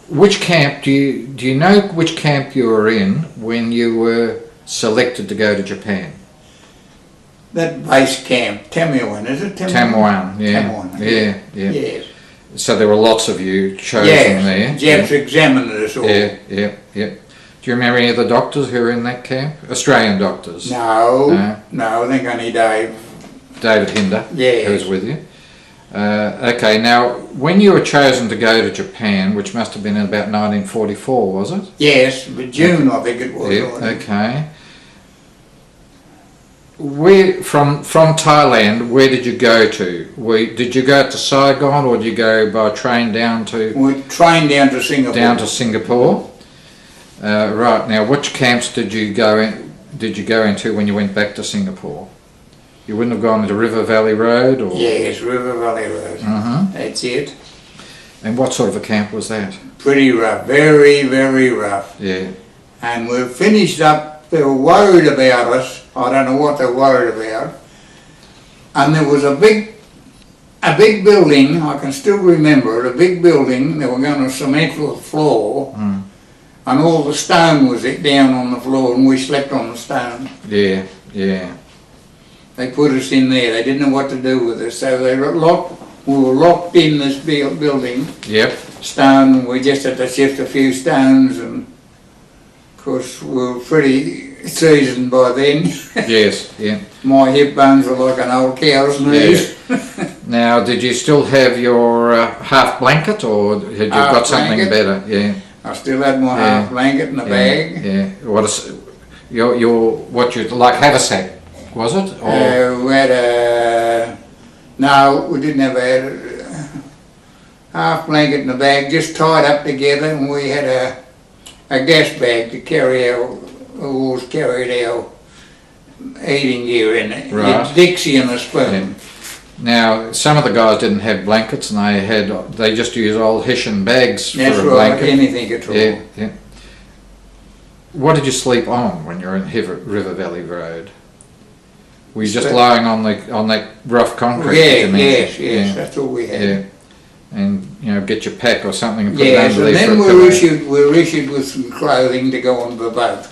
Speaker 1: which camp do you know? Which camp you were in when you were selected to go to Japan?
Speaker 2: That base camp, Tamuan, is it?
Speaker 1: Tam Wan. Yeah.
Speaker 2: Tamuan.
Speaker 1: Yeah. Yeah.
Speaker 2: Yes.
Speaker 1: So there were lots of you chosen there.
Speaker 2: Japs examined us all.
Speaker 1: Yeah. Yeah. Yeah. Do you remember any of the doctors who were in that camp? Australian doctors?
Speaker 2: No,
Speaker 1: No.
Speaker 2: no, I think only Dave.
Speaker 1: David Hinder,
Speaker 2: Yeah.
Speaker 1: who was with you. Okay, now, when you were chosen to go to Japan, which must have been in about 1944, was it?
Speaker 2: Yes, but June I think it was.
Speaker 1: Yeah, okay. From Thailand, where did you go to? Did you go to Saigon or did you go by train down to
Speaker 2: We trained down to Singapore.
Speaker 1: Singapore? Right, now which camps did you go into when you went back to Singapore? You wouldn't have gone into River Valley Road, or?
Speaker 2: Yes, River Valley Road.
Speaker 1: Uh-huh.
Speaker 2: That's it.
Speaker 1: And what sort of a camp was that?
Speaker 2: Pretty rough, very, very rough.
Speaker 1: Yeah.
Speaker 2: And we finished up, they were worried about us. I don't know what they were worried about. And there was a big building, I can still remember it, a big building. They were going to cement the floor.
Speaker 1: Mm.
Speaker 2: And all the stone was down on the floor, and we slept on the stone.
Speaker 1: Yeah, yeah.
Speaker 2: They put us in there. They didn't know what to do with us, so we were locked in this building.
Speaker 1: Yep.
Speaker 2: Stone. We just had to shift a few stones, and of course we were pretty seasoned by then.
Speaker 1: Yes, yeah.
Speaker 2: My hip bones were like an old cow's knees.
Speaker 1: Yeah. Now, did you still have your half blanket, or had you
Speaker 2: Half
Speaker 1: got something
Speaker 2: blanket.
Speaker 1: better? Yeah.
Speaker 2: I still had my half blanket in the bag.
Speaker 1: Yeah. What is your what you like haversack? Was it? Or?
Speaker 2: We had a no, we didn't have a half blanket in the bag, just tied up together, and we had a gas bag to carry always carried our eating gear in it.
Speaker 1: Right.
Speaker 2: A Dixie and a spoon.
Speaker 1: Yeah. Now, some of the guys didn't have blankets, and they just used old Hessian bags
Speaker 2: That's
Speaker 1: for a
Speaker 2: right,
Speaker 1: blanket.
Speaker 2: anything at all.
Speaker 1: Yeah, yeah. What did you sleep on when you were in River Valley Road? Were you just lying on that rough concrete?
Speaker 2: Yeah,
Speaker 1: that you
Speaker 2: yes,
Speaker 1: mentioned?
Speaker 2: that's all we had.
Speaker 1: Yeah. And get your pack or something and put
Speaker 2: Yes,
Speaker 1: it under
Speaker 2: and
Speaker 1: there
Speaker 2: then
Speaker 1: for a
Speaker 2: we
Speaker 1: pillow.
Speaker 2: were issued with some clothing to go on the boat.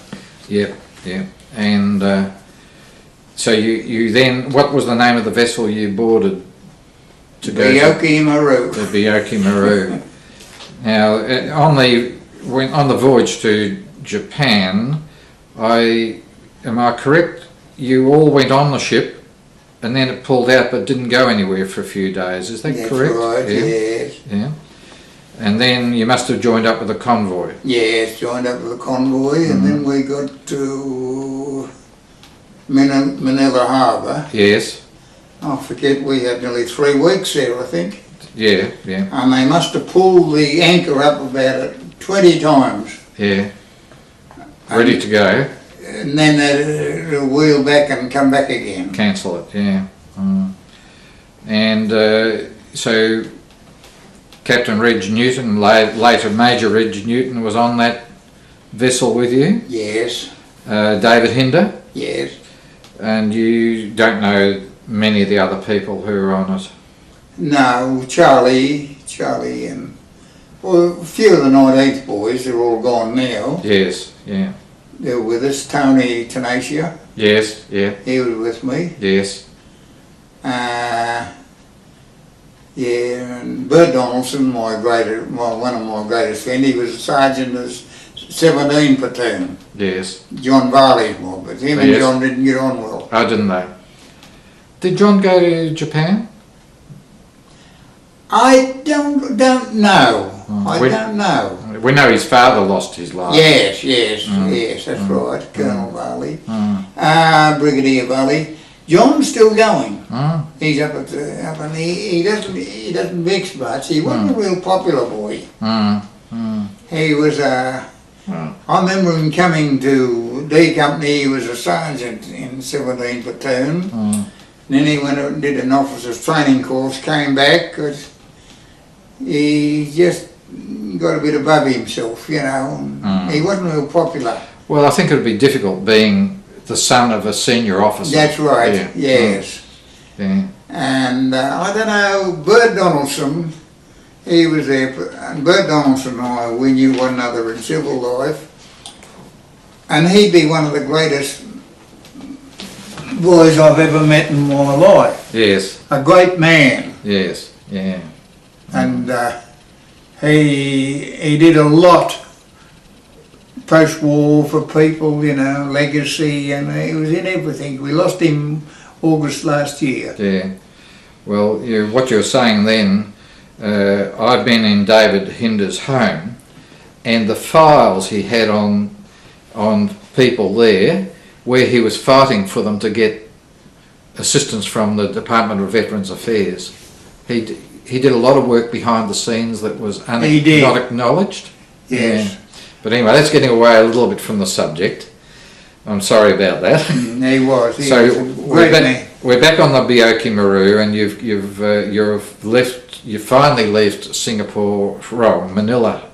Speaker 1: Yep, yeah. And so you then, what was the name of the vessel you boarded to go to?
Speaker 2: Bioki Maru.
Speaker 1: The Bioki Maru. Now, on the voyage to Japan, am I correct? You all went on the ship, and then it pulled out, but didn't go anywhere for a few days. Is that
Speaker 2: That's
Speaker 1: correct?
Speaker 2: right,
Speaker 1: Yeah.
Speaker 2: yes.
Speaker 1: Yeah. And then you must have joined up with a convoy.
Speaker 2: Yes, joined up with a convoy, and then we got to Manila Harbour.
Speaker 1: Yes.
Speaker 2: I forget, we had nearly 3 weeks there, I think.
Speaker 1: Yeah. Yeah.
Speaker 2: And they must have pulled the anchor up about 20 times.
Speaker 1: Yeah. Ready to go.
Speaker 2: And then they'd wheel back and come back again.
Speaker 1: Cancel it. Yeah. And so Captain Reg Newton, later Major Reg Newton, was on that vessel with you.
Speaker 2: Yes,
Speaker 1: David Hinder.
Speaker 2: yes.
Speaker 1: And you don't know many of the other people who are on it.
Speaker 2: No, Charlie and well, a few of the 19th boys, they're all gone now.
Speaker 1: Yes, yeah.
Speaker 2: They were with us. Tony Tenacia,
Speaker 1: Yes, yeah,
Speaker 2: he was with me.
Speaker 1: yes.
Speaker 2: Yeah, and Bert Donaldson, one of my greatest friends, he was a sergeant of 17 platoon.
Speaker 1: Yes.
Speaker 2: John Varley's more, but him and
Speaker 1: Yes.
Speaker 2: John didn't get on well.
Speaker 1: Oh, didn't they? Did John go to Japan?
Speaker 2: I don't know. I
Speaker 1: we-
Speaker 2: don't know.
Speaker 1: We know his father lost his life.
Speaker 2: Yes, that's right, Colonel Varley.
Speaker 1: Mm.
Speaker 2: Brigadier Varley. John's still going.
Speaker 1: Mm.
Speaker 2: He's up and he doesn't mix much. He wasn't a real popular boy.
Speaker 1: Mm. Mm.
Speaker 2: He was I remember him coming to D Company. He was a sergeant in 17 platoon.
Speaker 1: Mm.
Speaker 2: Then he went and did an officer's training course. Came back because he just got a bit above himself, you know. And he wasn't real popular.
Speaker 1: Well, I think it would be difficult being the son of a senior officer.
Speaker 2: That's right.
Speaker 1: Yeah.
Speaker 2: Yes.
Speaker 1: Yeah.
Speaker 2: And I don't know, Bert Donaldson, he was there, and Bert Donaldson and we knew one another in civil life, and he'd be one of the greatest boys I've ever met in my life.
Speaker 1: Yes.
Speaker 2: A great man,
Speaker 1: Yes. Yeah.
Speaker 2: and he did a lot post-war for people, you know, legacy, and he was in everything. We lost him August last year.
Speaker 1: Yeah. Well, what you were saying then, I've been in David Hinder's home, and the files he had on people there, where he was fighting for them to get assistance from the Department of Veterans Affairs. He did a lot of work behind the scenes that was not acknowledged.
Speaker 2: Yes.
Speaker 1: Yeah. But anyway, that's getting away a little bit from the subject. I'm sorry about that.
Speaker 2: He was. He
Speaker 1: So
Speaker 2: was a great man.
Speaker 1: we're back on the Bioki Maru, and you've finally left Singapore, well, Manila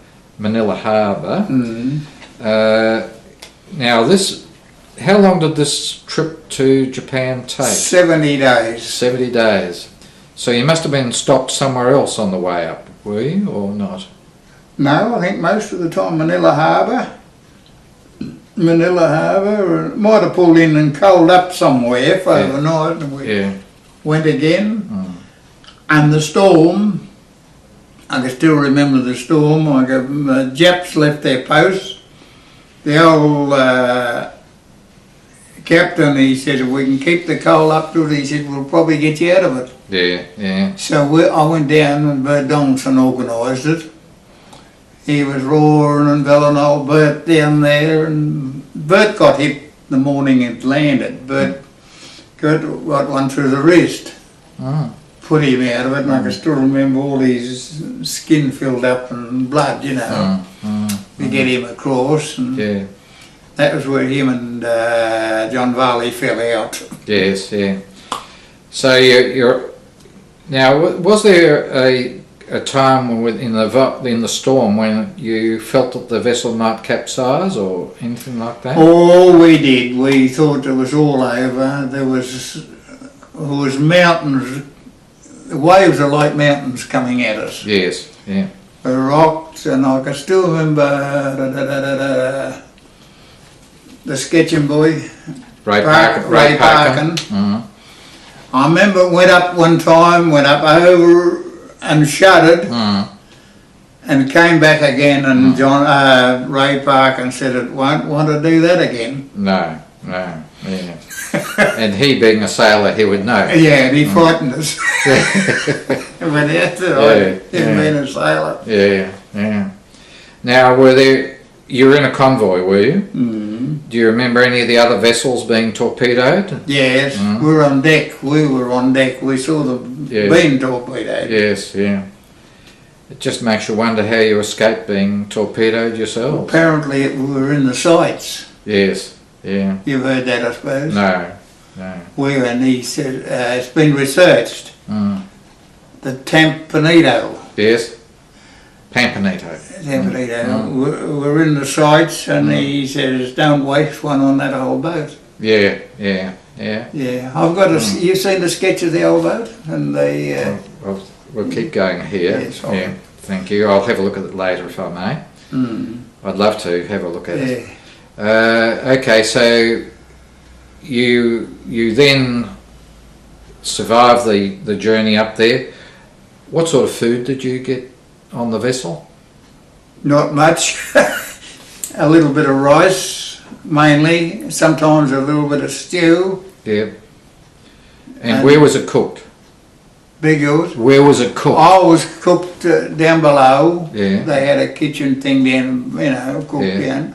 Speaker 1: Harbour. Now how long did this trip to Japan take?
Speaker 2: 70 days.
Speaker 1: 70 days. So you must have been stopped somewhere else on the way up, were you, or not?
Speaker 2: No, I think most of the time Manila Harbour, or might have pulled in and coaled up somewhere for overnight, and we went again. And the storm, I can still remember the storm. The Japs left their posts. The old captain, he said, if we can keep the coal up to it, he said, we'll probably get you out of it.
Speaker 1: Yeah.
Speaker 2: So I went down and Bert Donaldson organised it. He was roaring and belling old Bert down there, and Bert got hit the morning it landed. Bert got one through the wrist, put him out of it, and I can still remember all his skin filled up and blood, you know, to get him across. And that was where him and John Varley fell out.
Speaker 1: Yes, yeah. So now, was there a time in the storm when you felt that the vessel might capsize or anything like that?
Speaker 2: Oh, we did. We thought it was all over. There was mountains. The waves are like mountains coming at us.
Speaker 1: Yes, yeah.
Speaker 2: The rocks, and I can still remember the sketching boy,
Speaker 1: Ray Parkin.
Speaker 2: I remember went up over and shuddered, and came back again, and Ray Parkin said it won't want to do that again.
Speaker 1: No, yeah. And he being a sailor, he would know.
Speaker 2: Yeah, and he frightened us. But him being a sailor.
Speaker 1: Yeah. Now, you were in a convoy, were you? Do you remember any of the other vessels being torpedoed?
Speaker 2: Yes, we were on deck. We saw them being torpedoed.
Speaker 1: Yes, yeah. It just makes you wonder how you escaped being torpedoed yourself.
Speaker 2: Well, apparently we were in the sights.
Speaker 1: Yes, yeah.
Speaker 2: You've heard that, I suppose?
Speaker 1: No.
Speaker 2: And he said, it's been researched. The Tampanito.
Speaker 1: Yes. Tampanito.
Speaker 2: We're in the sights, and he says, don't waste one on that old boat.
Speaker 1: Yeah.
Speaker 2: I've got you've seen the sketch of the old boat? And
Speaker 1: we'll keep going here.
Speaker 2: Yes,
Speaker 1: thank you. I'll have a look at it later if I may. I'd love to have a look at it. Okay, so you then survived the journey up there. What sort of food did you get on the vessel?
Speaker 2: Not much. A little bit of rice, mainly. Sometimes a little bit of stew.
Speaker 1: Yeah. And where was it cooked?
Speaker 2: Big yours?
Speaker 1: Where was it cooked?
Speaker 2: I was cooked down below.
Speaker 1: Yeah.
Speaker 2: They had a kitchen thing down, cooked down.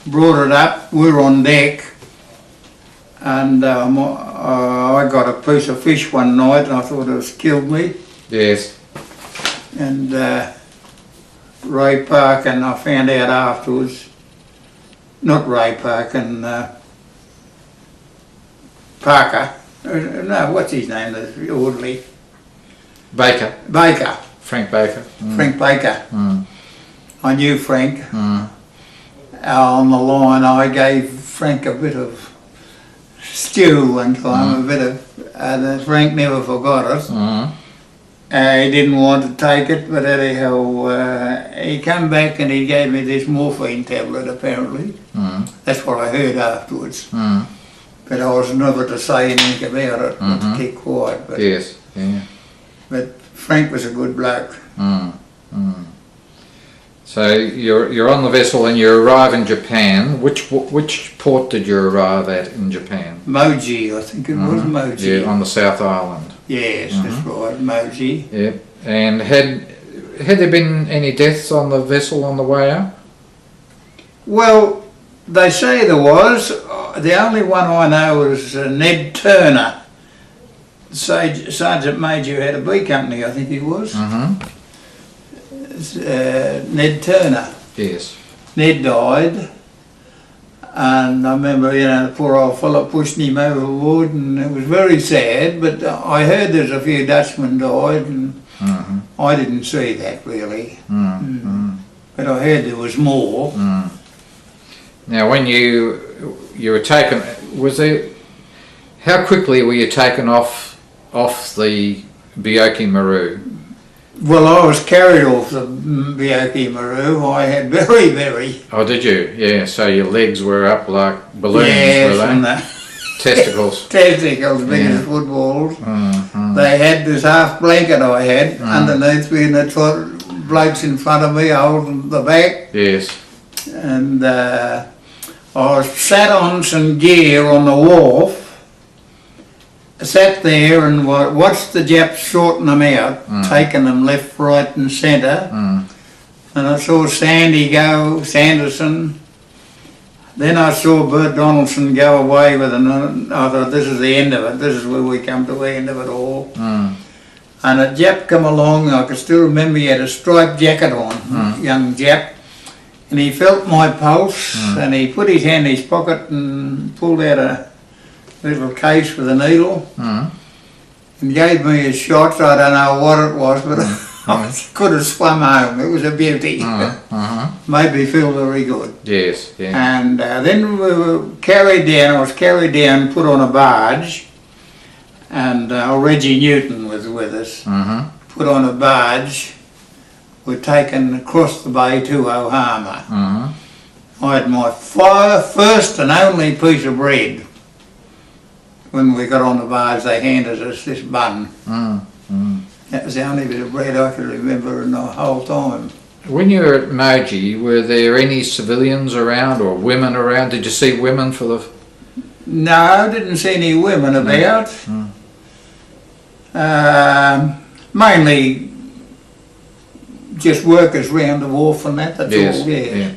Speaker 2: Brought it up. We were on deck. And I got a piece of fish one night, and I thought it was killed me.
Speaker 1: Yes.
Speaker 2: And Ray Parkin, I found out afterwards, not Ray Parkin, Parker, no, what's his name, the orderly?
Speaker 1: Baker. Frank Baker.
Speaker 2: Frank Baker. I knew Frank. On the line, I gave Frank a bit of stew one time, and Frank never forgot it. He didn't want to take it, but anyhow, he came back and he gave me this morphine tablet, apparently. That's what I heard afterwards. But I was never to say anything about it, but to keep quiet. But,
Speaker 1: yes, yeah.
Speaker 2: But Frank was a good bloke.
Speaker 1: So you're on the vessel and you arrive in Japan. Which port did you arrive at in Japan?
Speaker 2: Moji, I think it was Moji.
Speaker 1: Yeah, on the South Island.
Speaker 2: Yes, that's right, Moji.
Speaker 1: Yeah. And had there been any deaths on the vessel on the way up?
Speaker 2: Well, they say there was. The only one I know was Ned Turner, Sergeant Major had a B Company, I think he was. Ned Turner.
Speaker 1: Yes.
Speaker 2: Ned died. And I remember, you know, the poor old fellow pushing him overboard, and it was very sad, but I heard there's a few Dutchmen died, and I didn't see that really. But I heard there was more.
Speaker 1: Now when you were taken, was there, how quickly were you taken off the Bioki Maru?
Speaker 2: Well, I was carried off the Bioki Maru. I had very...
Speaker 1: Oh, did you? Yeah, so your legs were up like balloons,
Speaker 2: yes,
Speaker 1: were they?
Speaker 2: And the
Speaker 1: testicles.
Speaker 2: Testicles, big as footballs. They had this half blanket I had underneath me, and the blokes in front of me holding the back.
Speaker 1: Yes.
Speaker 2: And I was sat on some gear on the wharf, sat there and watched the Japs sorting them out, taking them left, right and centre. And I saw Sandy go, Sanderson. Then I saw Bert Donaldson go away with another. I thought, this is the end of it, this is where we come to the end of it all. And a Jap come along, I can still remember he had a striped jacket on, young Jap. And he felt my pulse, and he put his hand in his pocket and pulled out a little case with a needle, and gave me a shot. I don't know what it was, but I could have swum home. It was a beauty. Made me feel very good.
Speaker 1: Yes, yeah.
Speaker 2: And then we were carried down. I was carried down, put on a barge, and Reggie Newton was with us. Put on a barge. We're taken across the bay to Ohama. I had my first and only piece of bread. When we got on the barge, they handed us this bun. That was the only bit of bread I could remember in the whole time.
Speaker 1: When you were at Moji, were there any civilians around or women around? Did you see women for the...
Speaker 2: No, I didn't see any women about. Mainly just workers round the wharf and that's all, yeah.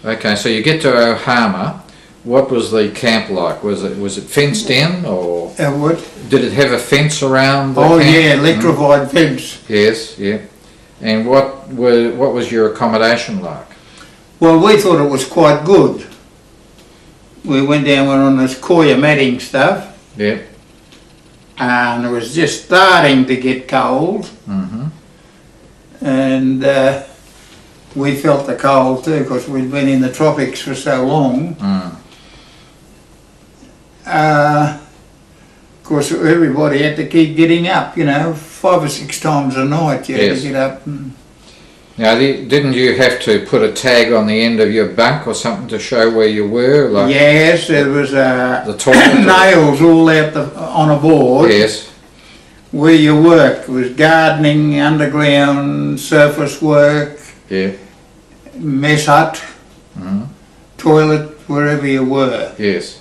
Speaker 1: Okay, so you get to Ohama. What was the camp like? Was it fenced in, or
Speaker 2: what?
Speaker 1: Did it have a fence around the
Speaker 2: camp?
Speaker 1: Yeah,
Speaker 2: electrified fence.
Speaker 1: Yes, yeah. And what was your accommodation like?
Speaker 2: Well, we thought it was quite good. We went down on this Koya matting stuff.
Speaker 1: Yeah.
Speaker 2: And it was just starting to get cold. And we felt the cold too, because we'd been in the tropics for so long. Of course, everybody had to keep getting up, you know, 5 or 6 times a night you had to get up.
Speaker 1: Now, didn't you have to put a tag on the end of your bunk or something to show where you were? Like
Speaker 2: yes, there was
Speaker 1: the toilet
Speaker 2: nails all out on a board.
Speaker 1: Yes.
Speaker 2: Where you worked. It was gardening, underground, surface work, mess hut, toilet, wherever you were.
Speaker 1: Yes.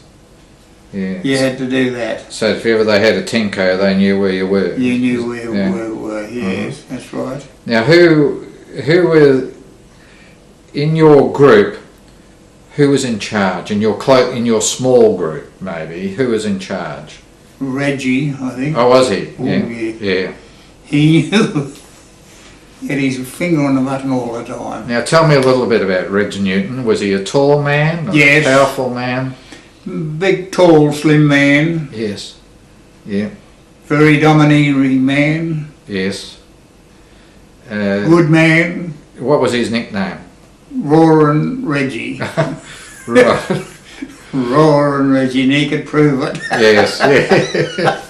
Speaker 1: Yeah.
Speaker 2: You had to do that.
Speaker 1: So if ever they had a Tenko, they knew where you were.
Speaker 2: You knew where you were, yes, that's right.
Speaker 1: Now who were, in your group, who was in charge? In your small group, maybe, who was in charge?
Speaker 2: Reggie, I think.
Speaker 1: Oh, was he?
Speaker 2: Oh,
Speaker 1: yeah.
Speaker 2: He knew. He had his finger on the button all the time.
Speaker 1: Now tell me a little bit about Reggie Newton. Was he a tall man?
Speaker 2: Yes.
Speaker 1: A powerful man?
Speaker 2: Big, tall, slim man.
Speaker 1: Yes. Yeah.
Speaker 2: Very domineering man.
Speaker 1: Yes.
Speaker 2: Good man.
Speaker 1: What was his nickname?
Speaker 2: Roaring Reggie.
Speaker 1: Right.
Speaker 2: Roaring Reggie, and he could prove it.
Speaker 1: Yes. Yeah.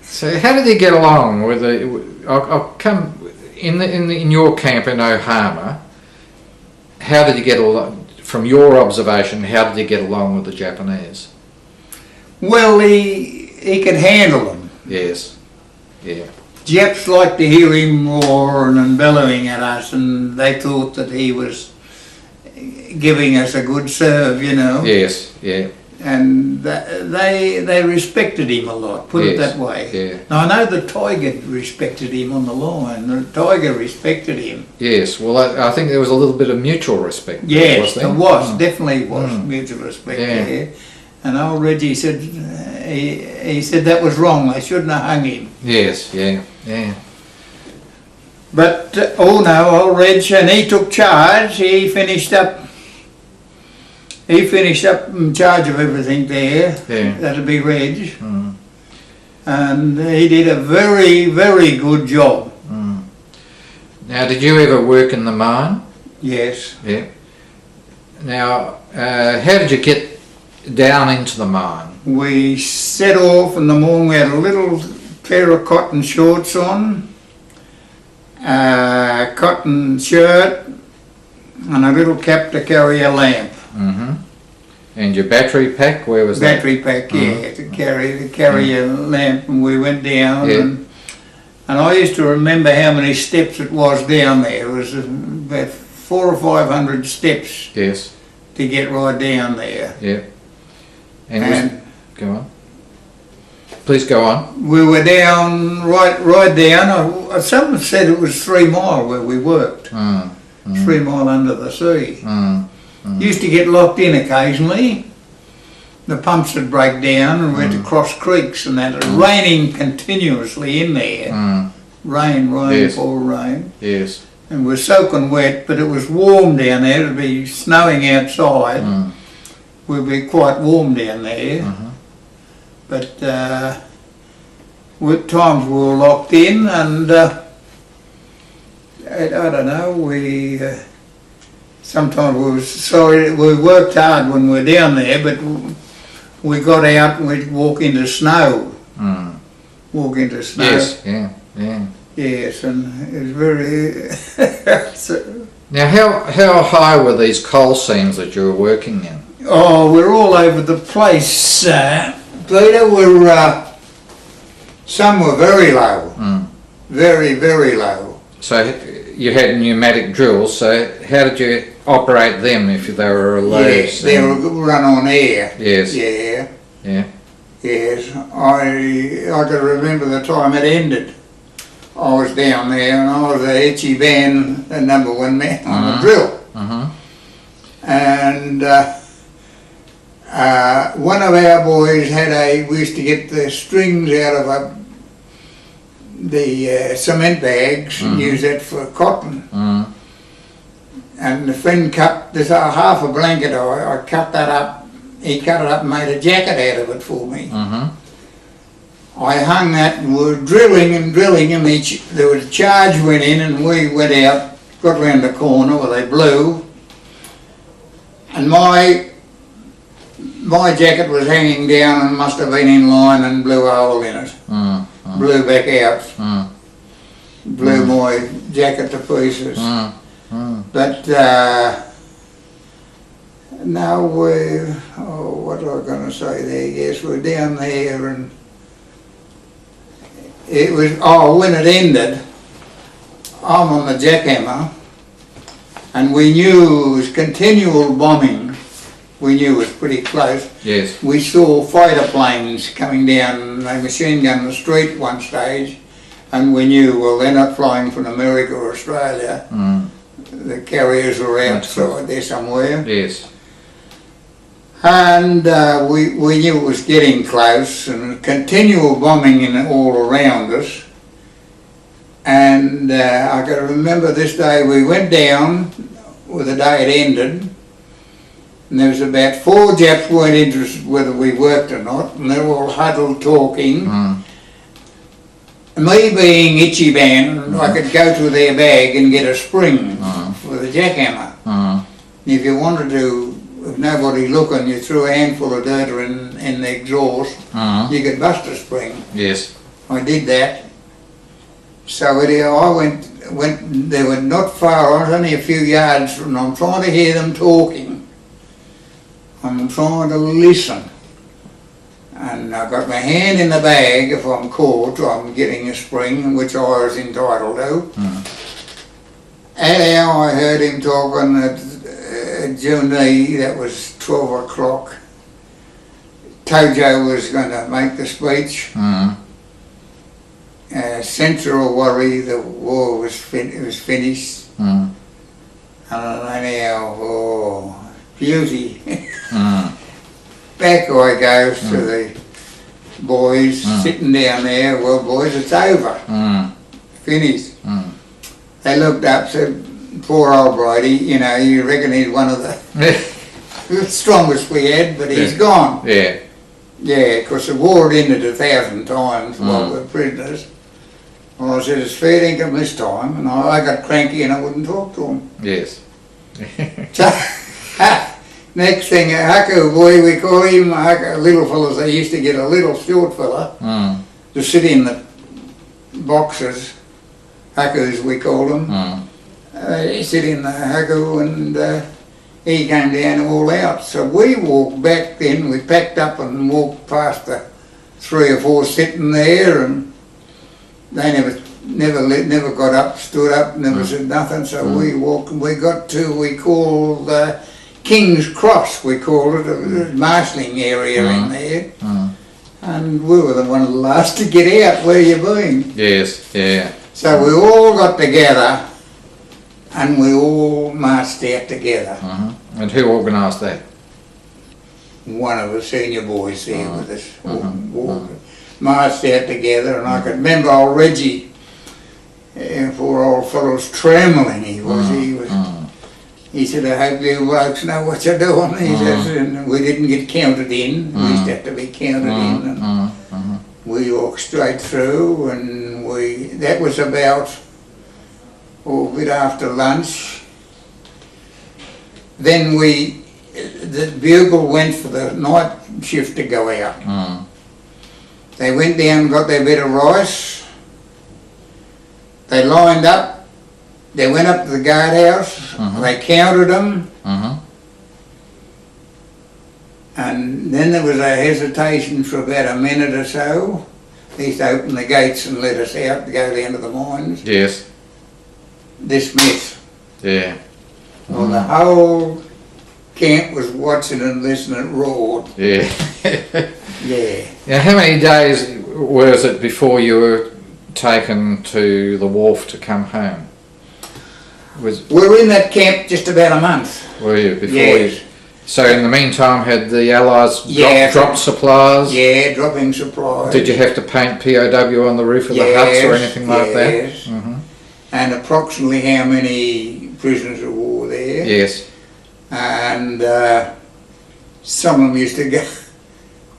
Speaker 1: So how did he get along with the? I'll come in your camp in Ohama. How did he get along? From your observation, how did he get along with the Japanese?
Speaker 2: Well, he could handle them.
Speaker 1: Yes. Yeah.
Speaker 2: Japs liked to hear him roaring and bellowing at us, and they thought that he was giving us a good serve, you know.
Speaker 1: Yes, yeah.
Speaker 2: And they respected him a lot, put it that way.
Speaker 1: Yeah.
Speaker 2: Now I know the Tiger respected him on the line, the Tiger respected him.
Speaker 1: Yes, well I think there was a little bit of mutual respect.
Speaker 2: Yes, there was, definitely was mutual respect there. And old Reggie said, he said that was wrong, they shouldn't have hung him.
Speaker 1: Yes, yeah, yeah.
Speaker 2: But, oh no, old Reg, and he took charge. He finished up in charge of everything there.
Speaker 1: Yeah.
Speaker 2: That'd be Reg.
Speaker 1: Mm.
Speaker 2: And he did a very, very good job.
Speaker 1: Mm. Now, did you ever work in the mine?
Speaker 2: Yes.
Speaker 1: Yeah. Now, how did you get down into the mine?
Speaker 2: We set off in the morning. We had a little pair of cotton shorts on, a cotton shirt, and a little cap to carry a lamp.
Speaker 1: Mm-hmm. And your battery pack, where was that?
Speaker 2: Battery pack, yeah, to carry a lamp, and we went down.
Speaker 1: Yeah.
Speaker 2: And I used to remember how many steps it was down there. It was about 400 or 500 steps
Speaker 1: Yes.
Speaker 2: to get right down there.
Speaker 1: Yeah. And,
Speaker 2: And
Speaker 1: go on. Please go on.
Speaker 2: we were down, right down. Someone said it was 3 mile where we worked.
Speaker 1: Mm.
Speaker 2: 3 mile under the sea.
Speaker 1: Mm.
Speaker 2: Used to get locked in occasionally. The pumps would break down and we had to cross creeks and that. It was raining continuously in there.
Speaker 1: Mm.
Speaker 2: Rain,
Speaker 1: Yes.
Speaker 2: pour rain.
Speaker 1: Yes.
Speaker 2: And we're soaking wet, but it was warm down there. It'd be snowing outside.
Speaker 1: Mm.
Speaker 2: We'd be quite warm down there.
Speaker 1: Mhm.
Speaker 2: But with times we were locked in, and I don't know, we sometimes we was sorry. We worked hard when we were down there, but we got out and we'd walk into snow.
Speaker 1: Mm.
Speaker 2: Walk into snow.
Speaker 1: Yes. Yeah. Yeah.
Speaker 2: Yes, and it was very.
Speaker 1: Now, how high were these coal seams that you were working in?
Speaker 2: Oh, we're all over the place, Peter. We're some were very low, very, very low.
Speaker 1: So you had pneumatic drills. So how did you operate them if they were low?
Speaker 2: Yes, they were run on air.
Speaker 1: Yes.
Speaker 2: Yeah.
Speaker 1: Yeah.
Speaker 2: Yes, I can remember the time it ended. I was down there and I was a Itchy Van, the #1 man on the drill.
Speaker 1: Mm-hmm.
Speaker 2: And one of our boys we used to get the strings out of the cement bags and use that for cotton.
Speaker 1: Mm.
Speaker 2: And the friend cut this half a blanket, I cut that up, he cut it up and made a jacket out of it for me.
Speaker 1: Mm-hmm.
Speaker 2: I hung that and we were drilling and there was a charge went in and we went out, got round the corner where they blew, and my jacket was hanging down and must have been in line and blew a hole in it.
Speaker 1: Mm.
Speaker 2: Blew back out, blew
Speaker 1: Mm.
Speaker 2: my jacket to pieces.
Speaker 1: Mm. Mm.
Speaker 2: But now what was I going to say there? Yes, we're down there and it was, when it ended, I'm on the jackhammer and we knew it was continual bombing. We knew it was pretty close.
Speaker 1: Yes.
Speaker 2: We saw fighter planes coming down, they machine gunned the street one stage, and we knew, well, they're not flying from America or Australia.
Speaker 1: Mm.
Speaker 2: The carriers were outside there somewhere.
Speaker 1: Yes.
Speaker 2: And we knew it was getting close, and continual bombing all around us. And I can remember this day we went down, with the day it ended, and there was about 4 Japs weren't interested whether we worked or not, and they were all huddled talking.
Speaker 1: Mm.
Speaker 2: Me being Itchy Van, I could go to their bag and get a spring with a jackhammer.
Speaker 1: Mm.
Speaker 2: If you wanted to, if nobody looking, you threw a handful of dirt in the exhaust, you could bust a spring.
Speaker 1: Yes.
Speaker 2: I did that. So anyhow, I went, they were not far, I was only a few yards from them. I'm trying to hear them talking. I'm trying to listen. And I got my hand in the bag. If I'm caught, I'm getting a spring, which I was entitled to. Anyhow, I heard him talking at Junee, that was 12 o'clock. Tojo was going to make the speech. Central worry, the war was finished. And anyhow, beauty. Back I goes to the boys sitting down there. Well, boys, it's over. Finished. they looked up, said, poor old Bridie, you know, you reckon he's one of the strongest we had, but he's gone.
Speaker 1: Yeah.
Speaker 2: Yeah, because the war had ended 1,000 times while we were prisoners. Well, I said, it's fair dinkum this time, and I got cranky and I wouldn't talk to him.
Speaker 1: Yes.
Speaker 2: So, next thing, Haku boy, we call him, little fellas, they used to get a little short fella to sit in the boxes, Hakus we called them. He sit in the Haku and he came down all out. So we walked back then, we packed up and walked past the 3 or 4 sitting there, and they never got up, stood up, never said nothing. So we walked, and we got to, we called King's Cross, we called it, a marshalling area in there. And we were one of the last to get out. Where you been?
Speaker 1: Yes, yeah.
Speaker 2: So we all got together and we all marched out together.
Speaker 1: And who organised that?
Speaker 2: One of the senior boys there with us all marched out together, and I could remember old Reggie, poor old fellow's trembling he was. He said, I hope you blokes know what you're doing. He says, and we didn't get counted in. We used to have to be counted in. And we walked straight through, and that was about a bit after lunch. Then the bugle went for the night shift to go out. They went down and got their bit of rice. They lined up. They went up to the guardhouse. They counted them. And then there was a hesitation for about a minute or so. They used to open the gates and let us out to go down to the mines.
Speaker 1: Yes.
Speaker 2: Dismiss.
Speaker 1: Yeah.
Speaker 2: Well, the whole camp was watching and listening, it roared.
Speaker 1: Yeah.
Speaker 2: Yeah.
Speaker 1: Now, how many days was it before you were taken to the wharf to come home?
Speaker 2: We were in that camp just about a month.
Speaker 1: Were you before?
Speaker 2: Yes.
Speaker 1: So in the meantime, had the Allies dropped supplies?
Speaker 2: Yeah, dropping supplies.
Speaker 1: Did you have to paint POW on the roof of the huts or anything like that?
Speaker 2: Yes. And approximately how many prisoners of war there?
Speaker 1: Yes.
Speaker 2: And some of them used to go.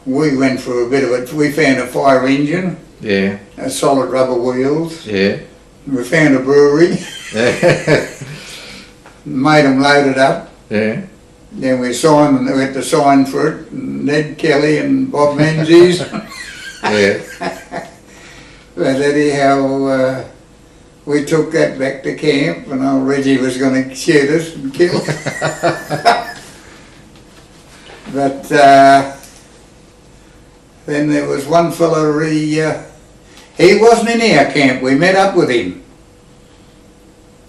Speaker 2: We went for a bit of it. We found a fire engine.
Speaker 1: Yeah.
Speaker 2: Solid rubber wheels.
Speaker 1: Yeah.
Speaker 2: We found a brewery.
Speaker 1: Yeah.
Speaker 2: Made them load it up.
Speaker 1: Yeah.
Speaker 2: Then we had to sign for it, Ned Kelly and Bob Menzies.
Speaker 1: Yeah.
Speaker 2: But anyhow, we took that back to camp, and old Reggie was going to shoot us and kill us. But then there was one fellow, he wasn't in our camp, we met up with him.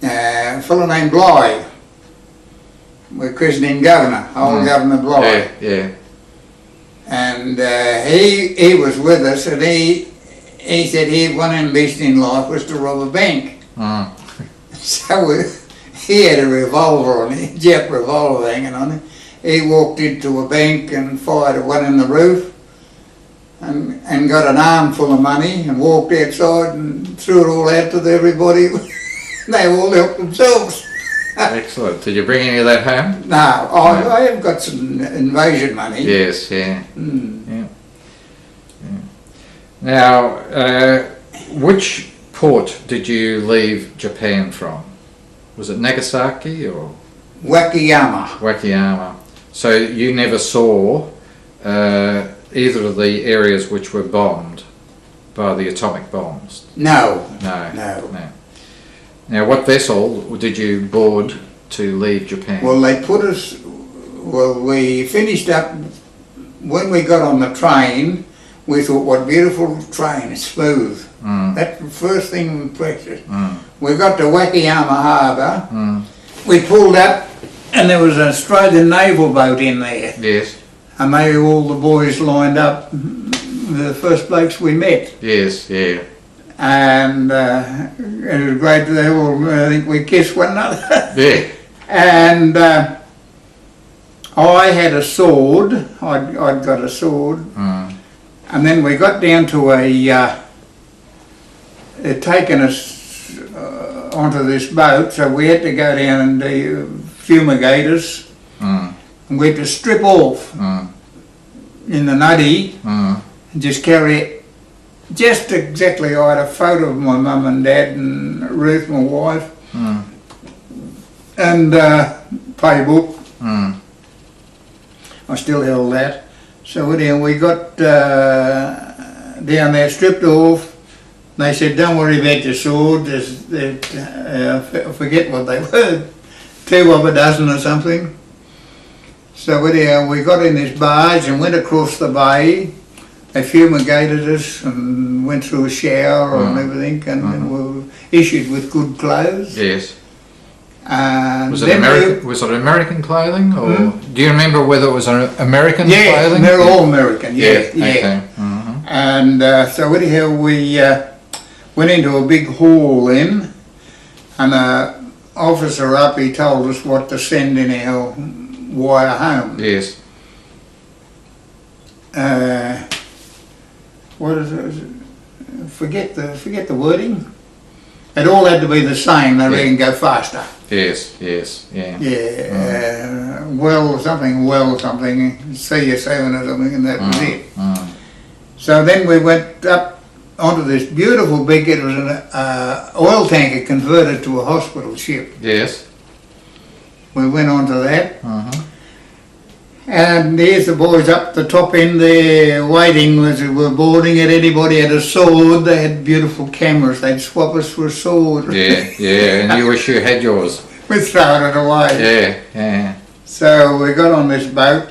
Speaker 2: A fellow named Bligh. We christened him Governor, old Governor Bligh.
Speaker 1: Yeah, yeah.
Speaker 2: And he was with us, and he said one ambition in life was to rob a bank. So he had a revolver on it, Jap revolver hanging on it. He walked into a bank and fired one in the roof and got an armful of money and walked outside and threw it all out to everybody. They all helped themselves.
Speaker 1: Excellent. Did you bring any of that home?
Speaker 2: No, I have got some invasion money.
Speaker 1: Yes, yeah. Yeah. Now, which port did you leave Japan from? Was it Nagasaki or?
Speaker 2: Wakayama.
Speaker 1: Wakayama. So you never saw either of the areas which were bombed by the atomic bombs?
Speaker 2: No.
Speaker 1: No. Now, what vessel did you board to leave Japan?
Speaker 2: Well, they put us, we finished up, when we got on the train, we thought, what beautiful train, it's smooth. That's the first thing we impressed us. We got to Wakayama Harbour, we pulled up, and there was an Australian naval boat in there.
Speaker 1: Yes.
Speaker 2: And they all the boys lined up, the first blokes we met.
Speaker 1: Yes, yeah.
Speaker 2: And it was great. They all, I think we kissed one another.
Speaker 1: Yeah.
Speaker 2: And I had a sword. I'd got a sword. And then we got down to they'd taken us onto this boat, so we had to go down and do fumigators,
Speaker 1: Mm.
Speaker 2: and we had to strip off
Speaker 1: Mm.
Speaker 2: in the nutty
Speaker 1: Mm.
Speaker 2: and just carry it just exactly. I had a photo of my mum and dad and Ruth, my wife,
Speaker 1: Mm.
Speaker 2: and playbook.
Speaker 1: Mm.
Speaker 2: I still held that. So anyhow, we got down there, stripped off. They said, don't worry about your sword. I forget what they were, 2 of a dozen or something. So anyhow, we got in this barge and went across the bay. They fumigated us and went through a shower and everything, and then we were issued with good clothes.
Speaker 1: Yes.
Speaker 2: And
Speaker 1: Was it
Speaker 2: then
Speaker 1: American? Was it American clothing, or do you remember whether it was American
Speaker 2: Yeah,
Speaker 1: clothing?
Speaker 2: they're all American. Yeah, yeah.
Speaker 1: Okay. Mm-hmm.
Speaker 2: And so anyhow, we went into a big hall then, and an officer up, he told us what to send in our wire home.
Speaker 1: Yes.
Speaker 2: What is it? Forget the wording. It all had to be the same. They reckon go faster.
Speaker 1: Yes. Yes. Yeah.
Speaker 2: Yeah. Well something. See you soon or something, and that was it.
Speaker 1: Mm.
Speaker 2: So then we went up onto this beautiful big, it was an oil tanker converted to a hospital ship.
Speaker 1: Yes.
Speaker 2: We went onto that,
Speaker 1: Mm-hmm.
Speaker 2: and there's the boys up the top end there waiting as we were boarding it. Anybody had a sword, they had beautiful cameras, they'd swap us for a sword.
Speaker 1: Yeah. Yeah. And you wish you had yours.
Speaker 2: We'd throw it away.
Speaker 1: Yeah. Yeah.
Speaker 2: So we got on this boat,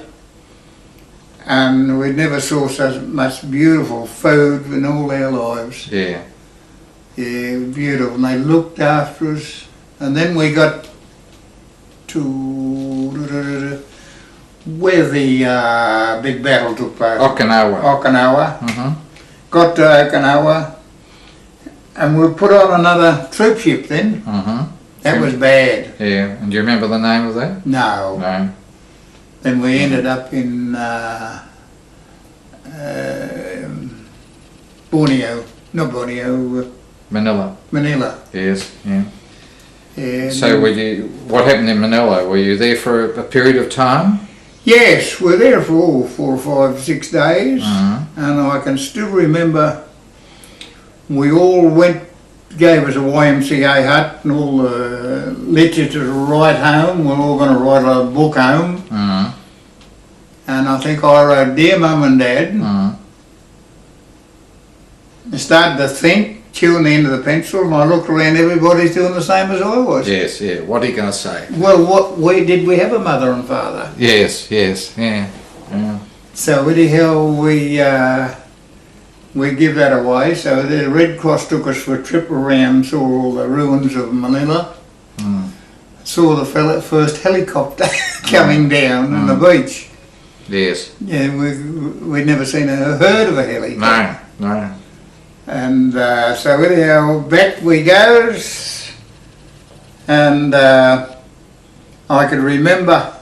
Speaker 2: and we never saw so much beautiful food in all our lives.
Speaker 1: Yeah.
Speaker 2: Yeah, beautiful. And they looked after us. And then we got to where the big battle took place.
Speaker 1: Okinawa.
Speaker 2: Okinawa.
Speaker 1: Mm-hmm.
Speaker 2: Got to Okinawa. And we put on another troop ship then.
Speaker 1: Mm-hmm.
Speaker 2: That was bad.
Speaker 1: Yeah. And do you remember the name of that?
Speaker 2: No.
Speaker 1: No.
Speaker 2: Then we ended up in Borneo. Not Borneo,
Speaker 1: Manila.
Speaker 2: Manila.
Speaker 1: Yes. Yeah.
Speaker 2: Yeah,
Speaker 1: So what happened in Manila? Were you there for a period of time?
Speaker 2: yes, we're there for 4 or 5, 6 days,
Speaker 1: Mhm.
Speaker 2: and I can still remember we all went, gave us a YMCA hut and all the literature to write home. We're all going to write a book home,
Speaker 1: Mm-hmm.
Speaker 2: and I think I wrote, Dear Mum and Dad.
Speaker 1: Mm-hmm.
Speaker 2: I started to think, chewing the end of the pencil, and I looked around, everybody's doing the same as I was.
Speaker 1: Yes. Yeah. What are you going to say?
Speaker 2: Well, did we have a mother and father?
Speaker 1: Yes. Yes. Yeah. Yeah.
Speaker 2: So anyhow, we give that away. So the Red Cross took us for a trip around, saw all the ruins of Manila,
Speaker 1: Mm.
Speaker 2: saw the first helicopter coming down on the beach.
Speaker 1: Yes.
Speaker 2: Yeah, we'd never heard of a helicopter.
Speaker 1: No. No.
Speaker 2: And so anyhow, back we goes, and I could remember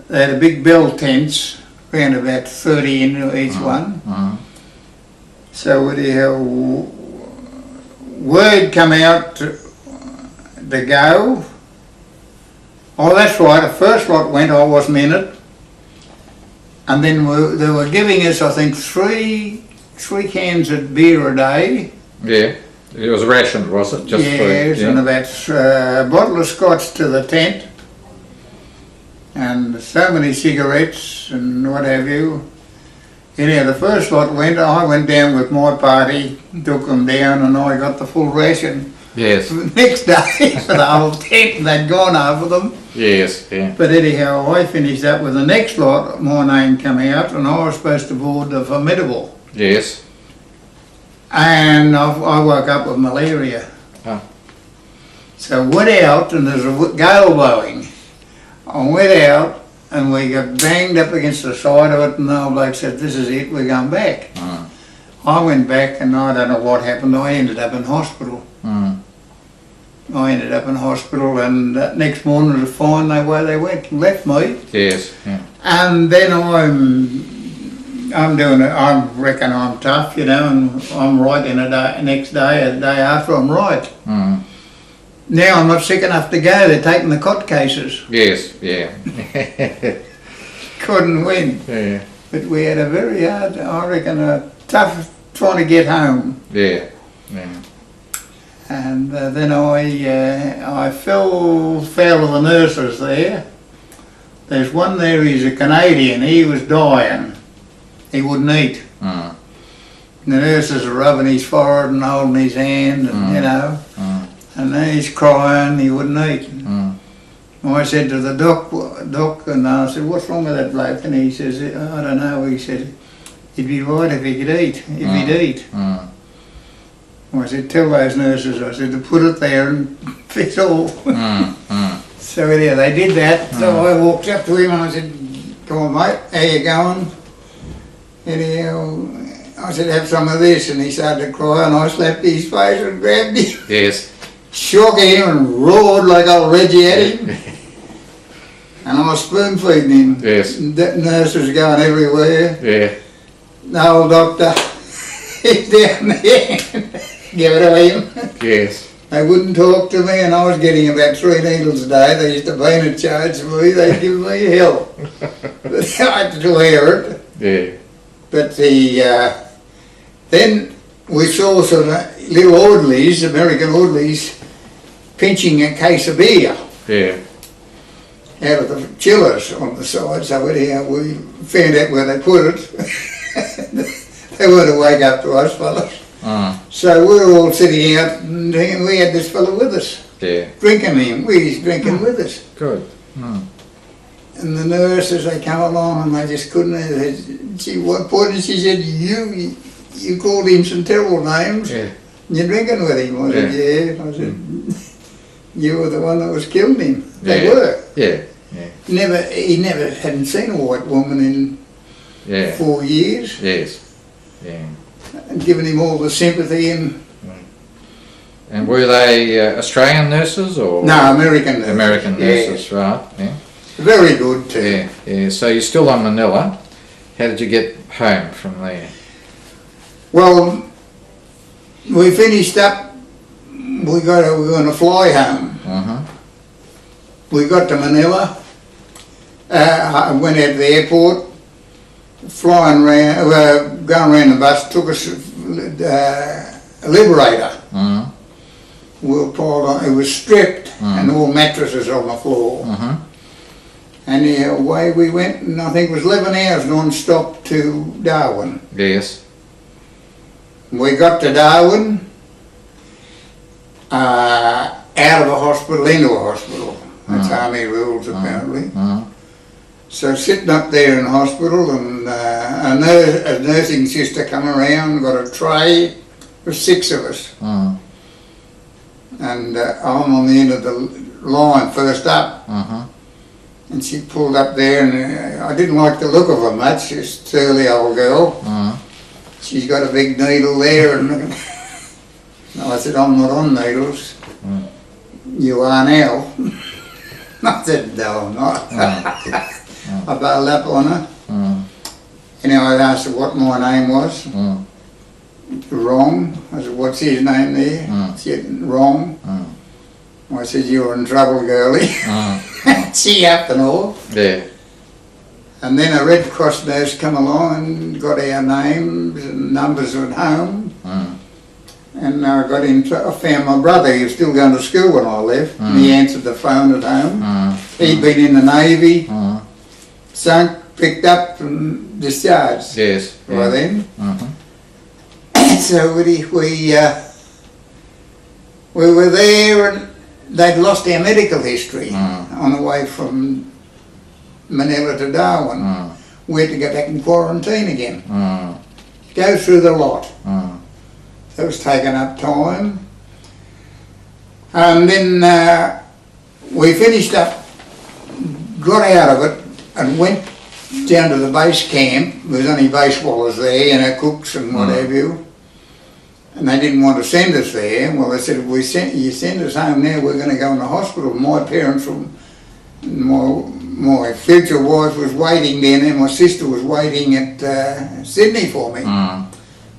Speaker 2: they had a big bell tents, around about 30 in each one.
Speaker 1: Mm-hmm.
Speaker 2: So anyhow, word come out to go. Oh, that's right, the first lot went, I wasn't in it. And then they were giving us, I think, three cans of beer a day.
Speaker 1: Yeah. It was rationed, was it? Just
Speaker 2: Yes,
Speaker 1: for,
Speaker 2: and about a bottle of scotch to the tent, and so many cigarettes and what have you. Anyhow, the first lot went, I went down with my party, took them down, and I got the full ration.
Speaker 1: Yes.
Speaker 2: The next day for the whole tent, and they'd gone over them.
Speaker 1: Yes. Yeah.
Speaker 2: But anyhow, I finished up with the next lot, my name came out, and I was supposed to board the Formidable.
Speaker 1: Yes.
Speaker 2: And I woke up with malaria.
Speaker 1: Oh.
Speaker 2: So I went out, and there's a gale blowing. I went out, and we got banged up against the side of it, and the old bloke said, this is it, we're going back.
Speaker 1: Mm.
Speaker 2: I went back, and I don't know what happened, I ended up in hospital.
Speaker 1: Mm.
Speaker 2: I ended up in hospital, and next morning it was fine, they went and left me.
Speaker 1: Yes. Yeah.
Speaker 2: And then I'm doing it, I reckon I'm tough, you know, and I'm right in a day, next day, a day after I'm right.
Speaker 1: Mm.
Speaker 2: Now I'm not sick enough to go, they're taking the cot cases.
Speaker 1: Yes, yeah.
Speaker 2: Couldn't win.
Speaker 1: Yeah,
Speaker 2: But we had a very hard, I reckon, a tough trying to get home.
Speaker 1: yeah, yeah.
Speaker 2: And then I fell foul of the nurses there. There's one there, he's a Canadian, he was dying. He wouldn't eat.
Speaker 1: Mm.
Speaker 2: And the nurses are rubbing his forehead and holding his hand, and you know, and then he's crying, he wouldn't eat.
Speaker 1: Mm.
Speaker 2: And I said to the doc, and I said, what's wrong with that bloke? And he says, I don't know. He said, he'd be right if he could eat, if he'd eat.
Speaker 1: Mm.
Speaker 2: I said, tell those nurses, I said, to put it there and fit all. So anyhow, they did that. So I walked up to him and I said, come on mate, how you going? Anyhow, I said, have some of this. And he started to cry and I slapped his face and grabbed him,
Speaker 1: Yes.
Speaker 2: shook him and roared like old Reggie at him. And I was spoon feeding him.
Speaker 1: Yes.
Speaker 2: The nurses going everywhere.
Speaker 1: Yeah.
Speaker 2: The old doctor, he's down there. Give it to him.
Speaker 1: Yes.
Speaker 2: They wouldn't talk to me and I was getting about 3 needles a day. They used to be in charge of me. They'd give me hell. But I had to wear it.
Speaker 1: Yeah.
Speaker 2: But then we saw some little orderlies, American orderlies, pinching a case of beer
Speaker 1: Yeah.
Speaker 2: out of the chillers on the side. So anyhow, we found out where they put it. They weren't awake up to us fellas. So we were all sitting out and we had this fellow with us,
Speaker 1: Yeah.
Speaker 2: drinking him. We was drinking with us.
Speaker 1: Good.
Speaker 2: And the nurses, they come along and they just couldn't, she one point and she said, you called him some terrible names.
Speaker 1: Yeah.
Speaker 2: You're drinking with him. I said, yeah. I said, you were the one that was killing him. They were.
Speaker 1: Yeah. Yeah.
Speaker 2: He never hadn't seen a white woman in
Speaker 1: Yeah.
Speaker 2: 4 years.
Speaker 1: Yes. Yeah.
Speaker 2: And given him all the sympathy and...
Speaker 1: And were they Australian nurses or?
Speaker 2: No, American nurses.
Speaker 1: American nurses, right? Yeah.
Speaker 2: Very good too.
Speaker 1: Yeah. Yeah. So you're still on Manila. How did you get home from there?
Speaker 2: Well, we finished up. We were going to fly home. We got to Manila. I went out to the airport. Flying around, going around the bus took us a Liberator. We were piled on. It was stripped and all mattresses on the floor. And away we went, and I think it was 11 hours non-stop to Darwin.
Speaker 1: Yes.
Speaker 2: We got to Darwin, out of a hospital into a hospital. That's army rules apparently. So sitting up there in the hospital, and a nursing sister come around, got a tray, there was 6 of us. And I'm on the end of the line first up. And she pulled up there, and I didn't like the look of her much, this surly old girl. She's got a big needle there, and I said, I'm not on needles. You are now. I said, no, I'm not. I bailed up on her. Anyway, I asked her what my name was. Wrong. I said, what's his name there? She said, wrong. I said, you're in trouble, girlie. She up and all.
Speaker 1: Yeah.
Speaker 2: And then a Red Cross nurse come along and got our names and numbers at home. And I got him. I found my brother. He was still going to school when I left. And he answered the phone at home. He'd been in the Navy, sunk, picked up and discharged.
Speaker 1: Yes.
Speaker 2: By then. So we were there, and they'd lost our medical history on the way from Manila to Darwin. We had to go back in quarantine again. Go through the lot. That was taking up time. And then we finished up, got out of it, and went down to the base camp. There was only base wallers there, you know, cooks and what have you. And they didn't want to send us there. Well, they said, if you send us home now, we're going to go in the hospital. My parents, my future wife was waiting there, and my sister was waiting at Sydney for me.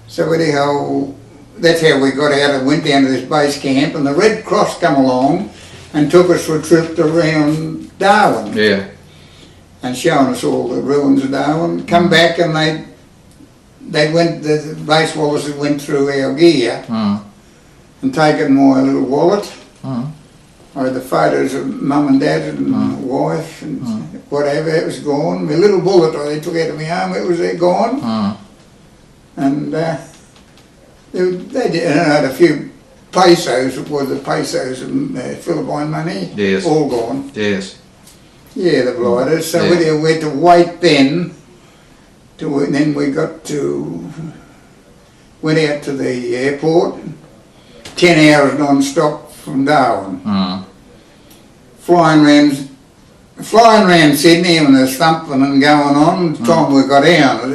Speaker 2: So anyhow, that's how we got out and went down to this base camp, and the Red Cross come along and took us for a trip around Darwin.
Speaker 1: Yeah.
Speaker 2: And showing us all the ruins of Darwin. Come back and they went, the base Wallace went through our gear and taken my little wallet. I had the photos of mum and dad and wife and whatever, it was gone. My little bullet they took out of my arm, it was gone. And they did, and I had a few pesos, it was the pesos and Philippine money,
Speaker 1: Yes.
Speaker 2: all gone.
Speaker 1: Yes.
Speaker 2: Yeah, the blighters. So
Speaker 1: Yeah.
Speaker 2: we had to wait then, then we went out to the airport, 10 hours non-stop from Darwin. Flying round Sydney and there's thumping and going on. The time we got down,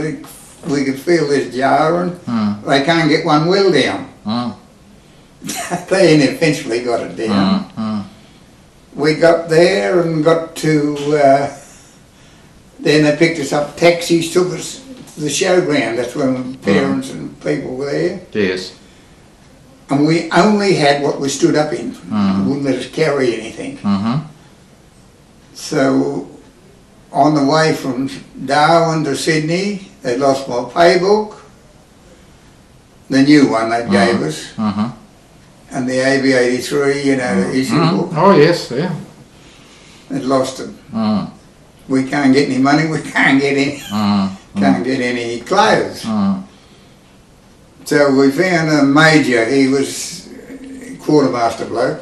Speaker 2: we could feel this jarring. They can't get one wheel down. They eventually got it down. We got there and got to, then they picked us up, taxis took us to the showground, that's when parents and people were there.
Speaker 1: Yes.
Speaker 2: And we only had what we stood up in, wouldn't let us carry anything. So on the way from Darwin to Sydney, they lost my paybook, the new one they gave us, and the AB83, you know, the issue book.
Speaker 1: Oh yes, yeah.
Speaker 2: They'd lost it. We can't get any money, we can't get any clothes. So we found a major, he was a quartermaster bloke.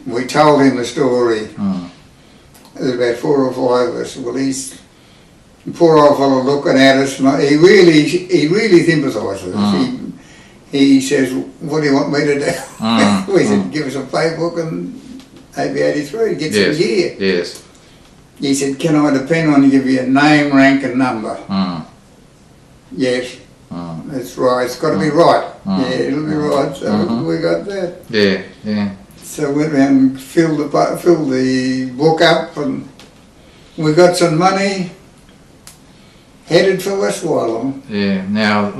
Speaker 2: We told him the story. There's about 4 or 5 of us. Well, poor old fellow looking at us, he really sympathised with us. He says, what do you want me to do? We said, give us a playbook and AB83, get some gear.
Speaker 1: Yes.
Speaker 2: He said, can I depend on you, give you a name, rank and number? Yes. That's right, it's got to be right. Yeah, it'll be right, so we got that.
Speaker 1: Yeah, yeah.
Speaker 2: So we went around and filled the book up and we got some money, headed for West Wyalong.
Speaker 1: Yeah, now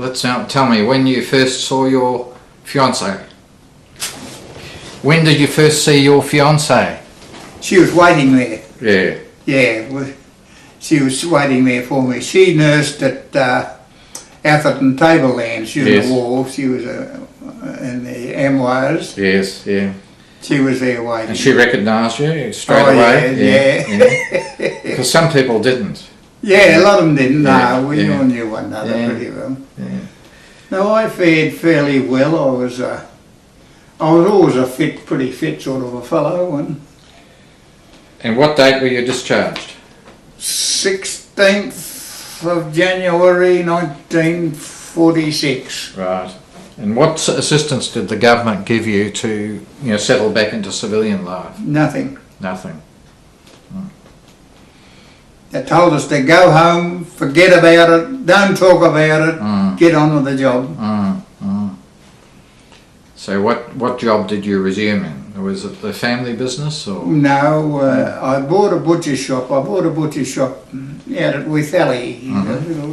Speaker 1: tell me, when you first saw your fiancée? When did you first see your fiancée?
Speaker 2: She was waiting there.
Speaker 1: Yeah.
Speaker 2: Yeah, she was waiting there for me. She nursed at Atherton Tablelands during the war. She was in the Amwars.
Speaker 1: Yes, yeah.
Speaker 2: She was there waiting.
Speaker 1: And she recognised you straight away?
Speaker 2: Yeah.
Speaker 1: Because some people didn't.
Speaker 2: Yeah, a lot of them didn't.
Speaker 1: Yeah,
Speaker 2: No, we all knew one another pretty well. No, I fared fairly well. I was always a pretty fit sort of a fellow.
Speaker 1: And what date were you discharged?
Speaker 2: 16th of January 1946.
Speaker 1: Right. And what assistance did the government give you to, settle back into civilian life?
Speaker 2: Nothing.
Speaker 1: Nothing.
Speaker 2: They told us to go home, forget about it, don't talk about it, get on with the job.
Speaker 1: So what job did you resume in? Was it the family business or?
Speaker 2: No, I bought a butcher shop. I bought a butcher shop out at Wythally,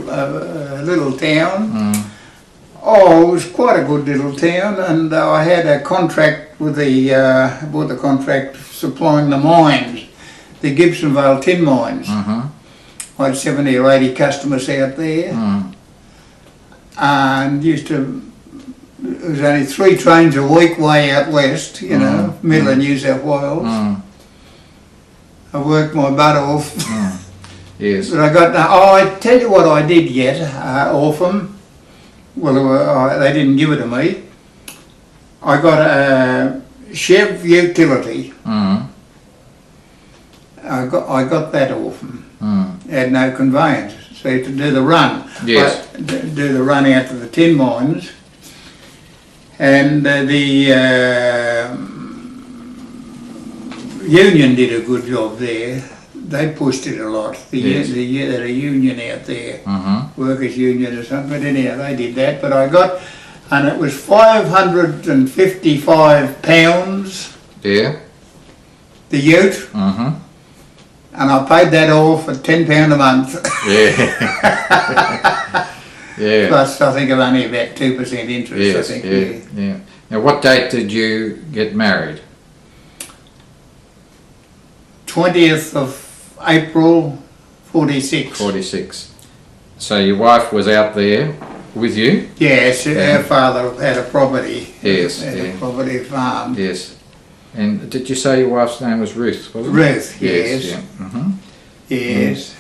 Speaker 2: a little town. Oh, it was quite a good little town, and I had a contract with bought the contract supplying the mines, the Gibsonvale tin mines. I had 70 or 80 customers out there, and it was only 3 trains a week way out west, middle of New South Wales. I worked my butt off.
Speaker 1: Yes.
Speaker 2: But I tell you what I did get off them. Well, they didn't give it to me. I got a Chev utility. I got that off them. Had no conveyance, so to do the run.
Speaker 1: Yes.
Speaker 2: Do the run out to the tin mines. And the union did a good job there. They pushed it a lot. They had a union out there, workers' union or something. But anyhow, they did that. But I got, and it was £555.
Speaker 1: Yeah.
Speaker 2: The ute. And I paid that off at £10 a month.
Speaker 1: Yeah. Yeah.
Speaker 2: Plus, I think of only about 2% interest.
Speaker 1: Yes.
Speaker 2: I think.
Speaker 1: Yeah. Now, what date did you get married?
Speaker 2: 20th of April, 46.
Speaker 1: 46. So your wife was out there with you?
Speaker 2: Yes,
Speaker 1: Yeah.
Speaker 2: our father had a property.
Speaker 1: Yes,
Speaker 2: Had
Speaker 1: yeah.
Speaker 2: a property farm.
Speaker 1: Yes. And did you say your wife's name was Ruth, wasn't it?
Speaker 2: Ruth, yes.
Speaker 1: Yeah. Mm-hmm.
Speaker 2: Yes.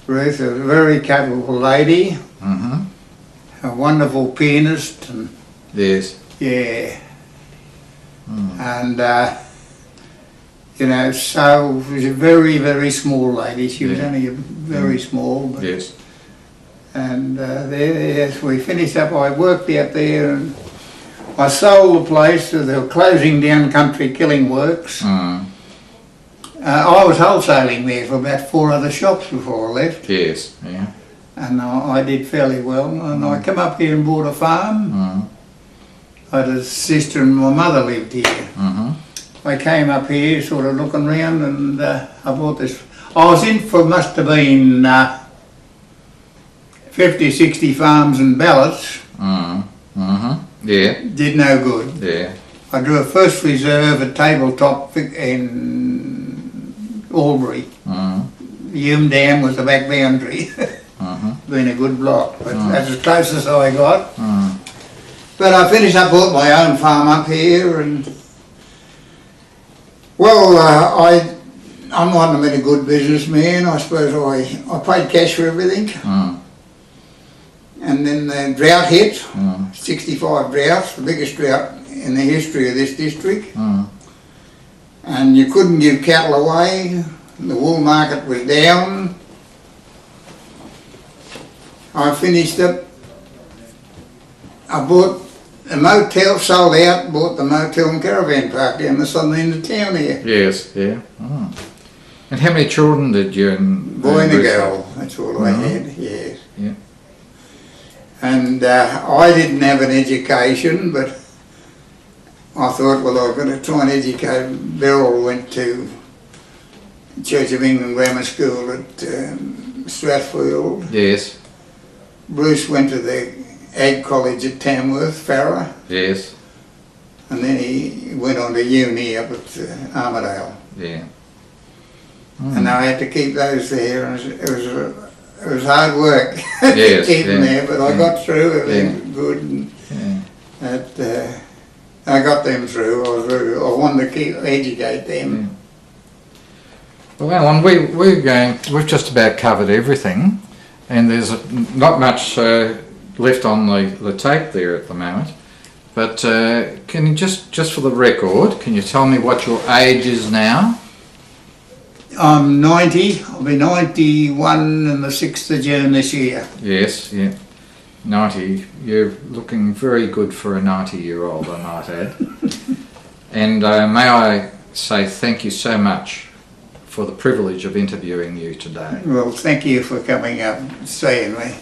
Speaker 2: Ruth, a very capable lady,
Speaker 1: Mm-hmm.
Speaker 2: a wonderful pianist, and
Speaker 1: Yes.
Speaker 2: yeah.
Speaker 1: Mm.
Speaker 2: And, you know, so she was a very, very small lady. She was
Speaker 1: Yeah.
Speaker 2: only very small. But,
Speaker 1: Yes.
Speaker 2: and there, yes, we finished up. I worked out there and I sold the place. So they were closing down Country Killing Works.
Speaker 1: Mm.
Speaker 2: I was wholesaling there for about 4 other shops before I left.
Speaker 1: Yes. Yeah.
Speaker 2: And I did fairly well. And I come up here and bought a farm.
Speaker 1: Mm.
Speaker 2: I had a sister and my mother lived here.
Speaker 1: Mm-hmm.
Speaker 2: I came up here sort of looking around and I bought this. I was in for, must have been 50, 60 farms and ballots.
Speaker 1: Mm. Mm-hmm. Yeah.
Speaker 2: Did no good.
Speaker 1: Yeah.
Speaker 2: I drew a first reserve at Tabletop in Albury.
Speaker 1: Mm.
Speaker 2: Hume Dam was the back boundary.
Speaker 1: Mm-hmm.
Speaker 2: Been a good block, but that's as close as I got.
Speaker 1: Mm.
Speaker 2: But I finished up, bought my own farm up here, and well, I'm not a good businessman. I suppose I paid cash for everything,
Speaker 1: Mm.
Speaker 2: and then the drought hit.
Speaker 1: Mm.
Speaker 2: 65 droughts, the biggest drought in the history of this district,
Speaker 1: Mm.
Speaker 2: and you couldn't give cattle away. The wool market was down. I finished up. I bought a motel, sold out, bought the motel and caravan park down the southern end of town here.
Speaker 1: Yes. Yeah. Mm. And how many children did you and
Speaker 2: Boy and a
Speaker 1: Ruth
Speaker 2: girl,
Speaker 1: have?
Speaker 2: that's all I
Speaker 1: Mhm.
Speaker 2: had, yes.
Speaker 1: Yeah.
Speaker 2: And I didn't have an education, but I thought, well, I'm going to try and educate. Beryl went to Church of England Grammar School at Strathfield.
Speaker 1: Yes.
Speaker 2: Bruce went to the Ag College at Tamworth, Farrer,
Speaker 1: Yes.
Speaker 2: and then he went on to uni up at Armidale.
Speaker 1: Yeah.
Speaker 2: And I had to keep those there, and it was hard work
Speaker 1: Yes,
Speaker 2: to keep them
Speaker 1: yeah,
Speaker 2: there, but I
Speaker 1: yeah,
Speaker 2: got through it
Speaker 1: yeah.
Speaker 2: good, and
Speaker 1: Yeah.
Speaker 2: I got them through. I wanted to educate them.
Speaker 1: Well, Alan, we've just about covered everything, and there's not much left on the tape there at the moment. But can you just for the record, can you tell me what your age is now?
Speaker 2: I'm 90. I'll be 91 on the 6th of June this year.
Speaker 1: Yes, yeah. 90. You're looking very good for a 90-year-old, I might add. And may I say thank you so much for the privilege of interviewing you today.
Speaker 2: Well, thank you for coming up and seeing me.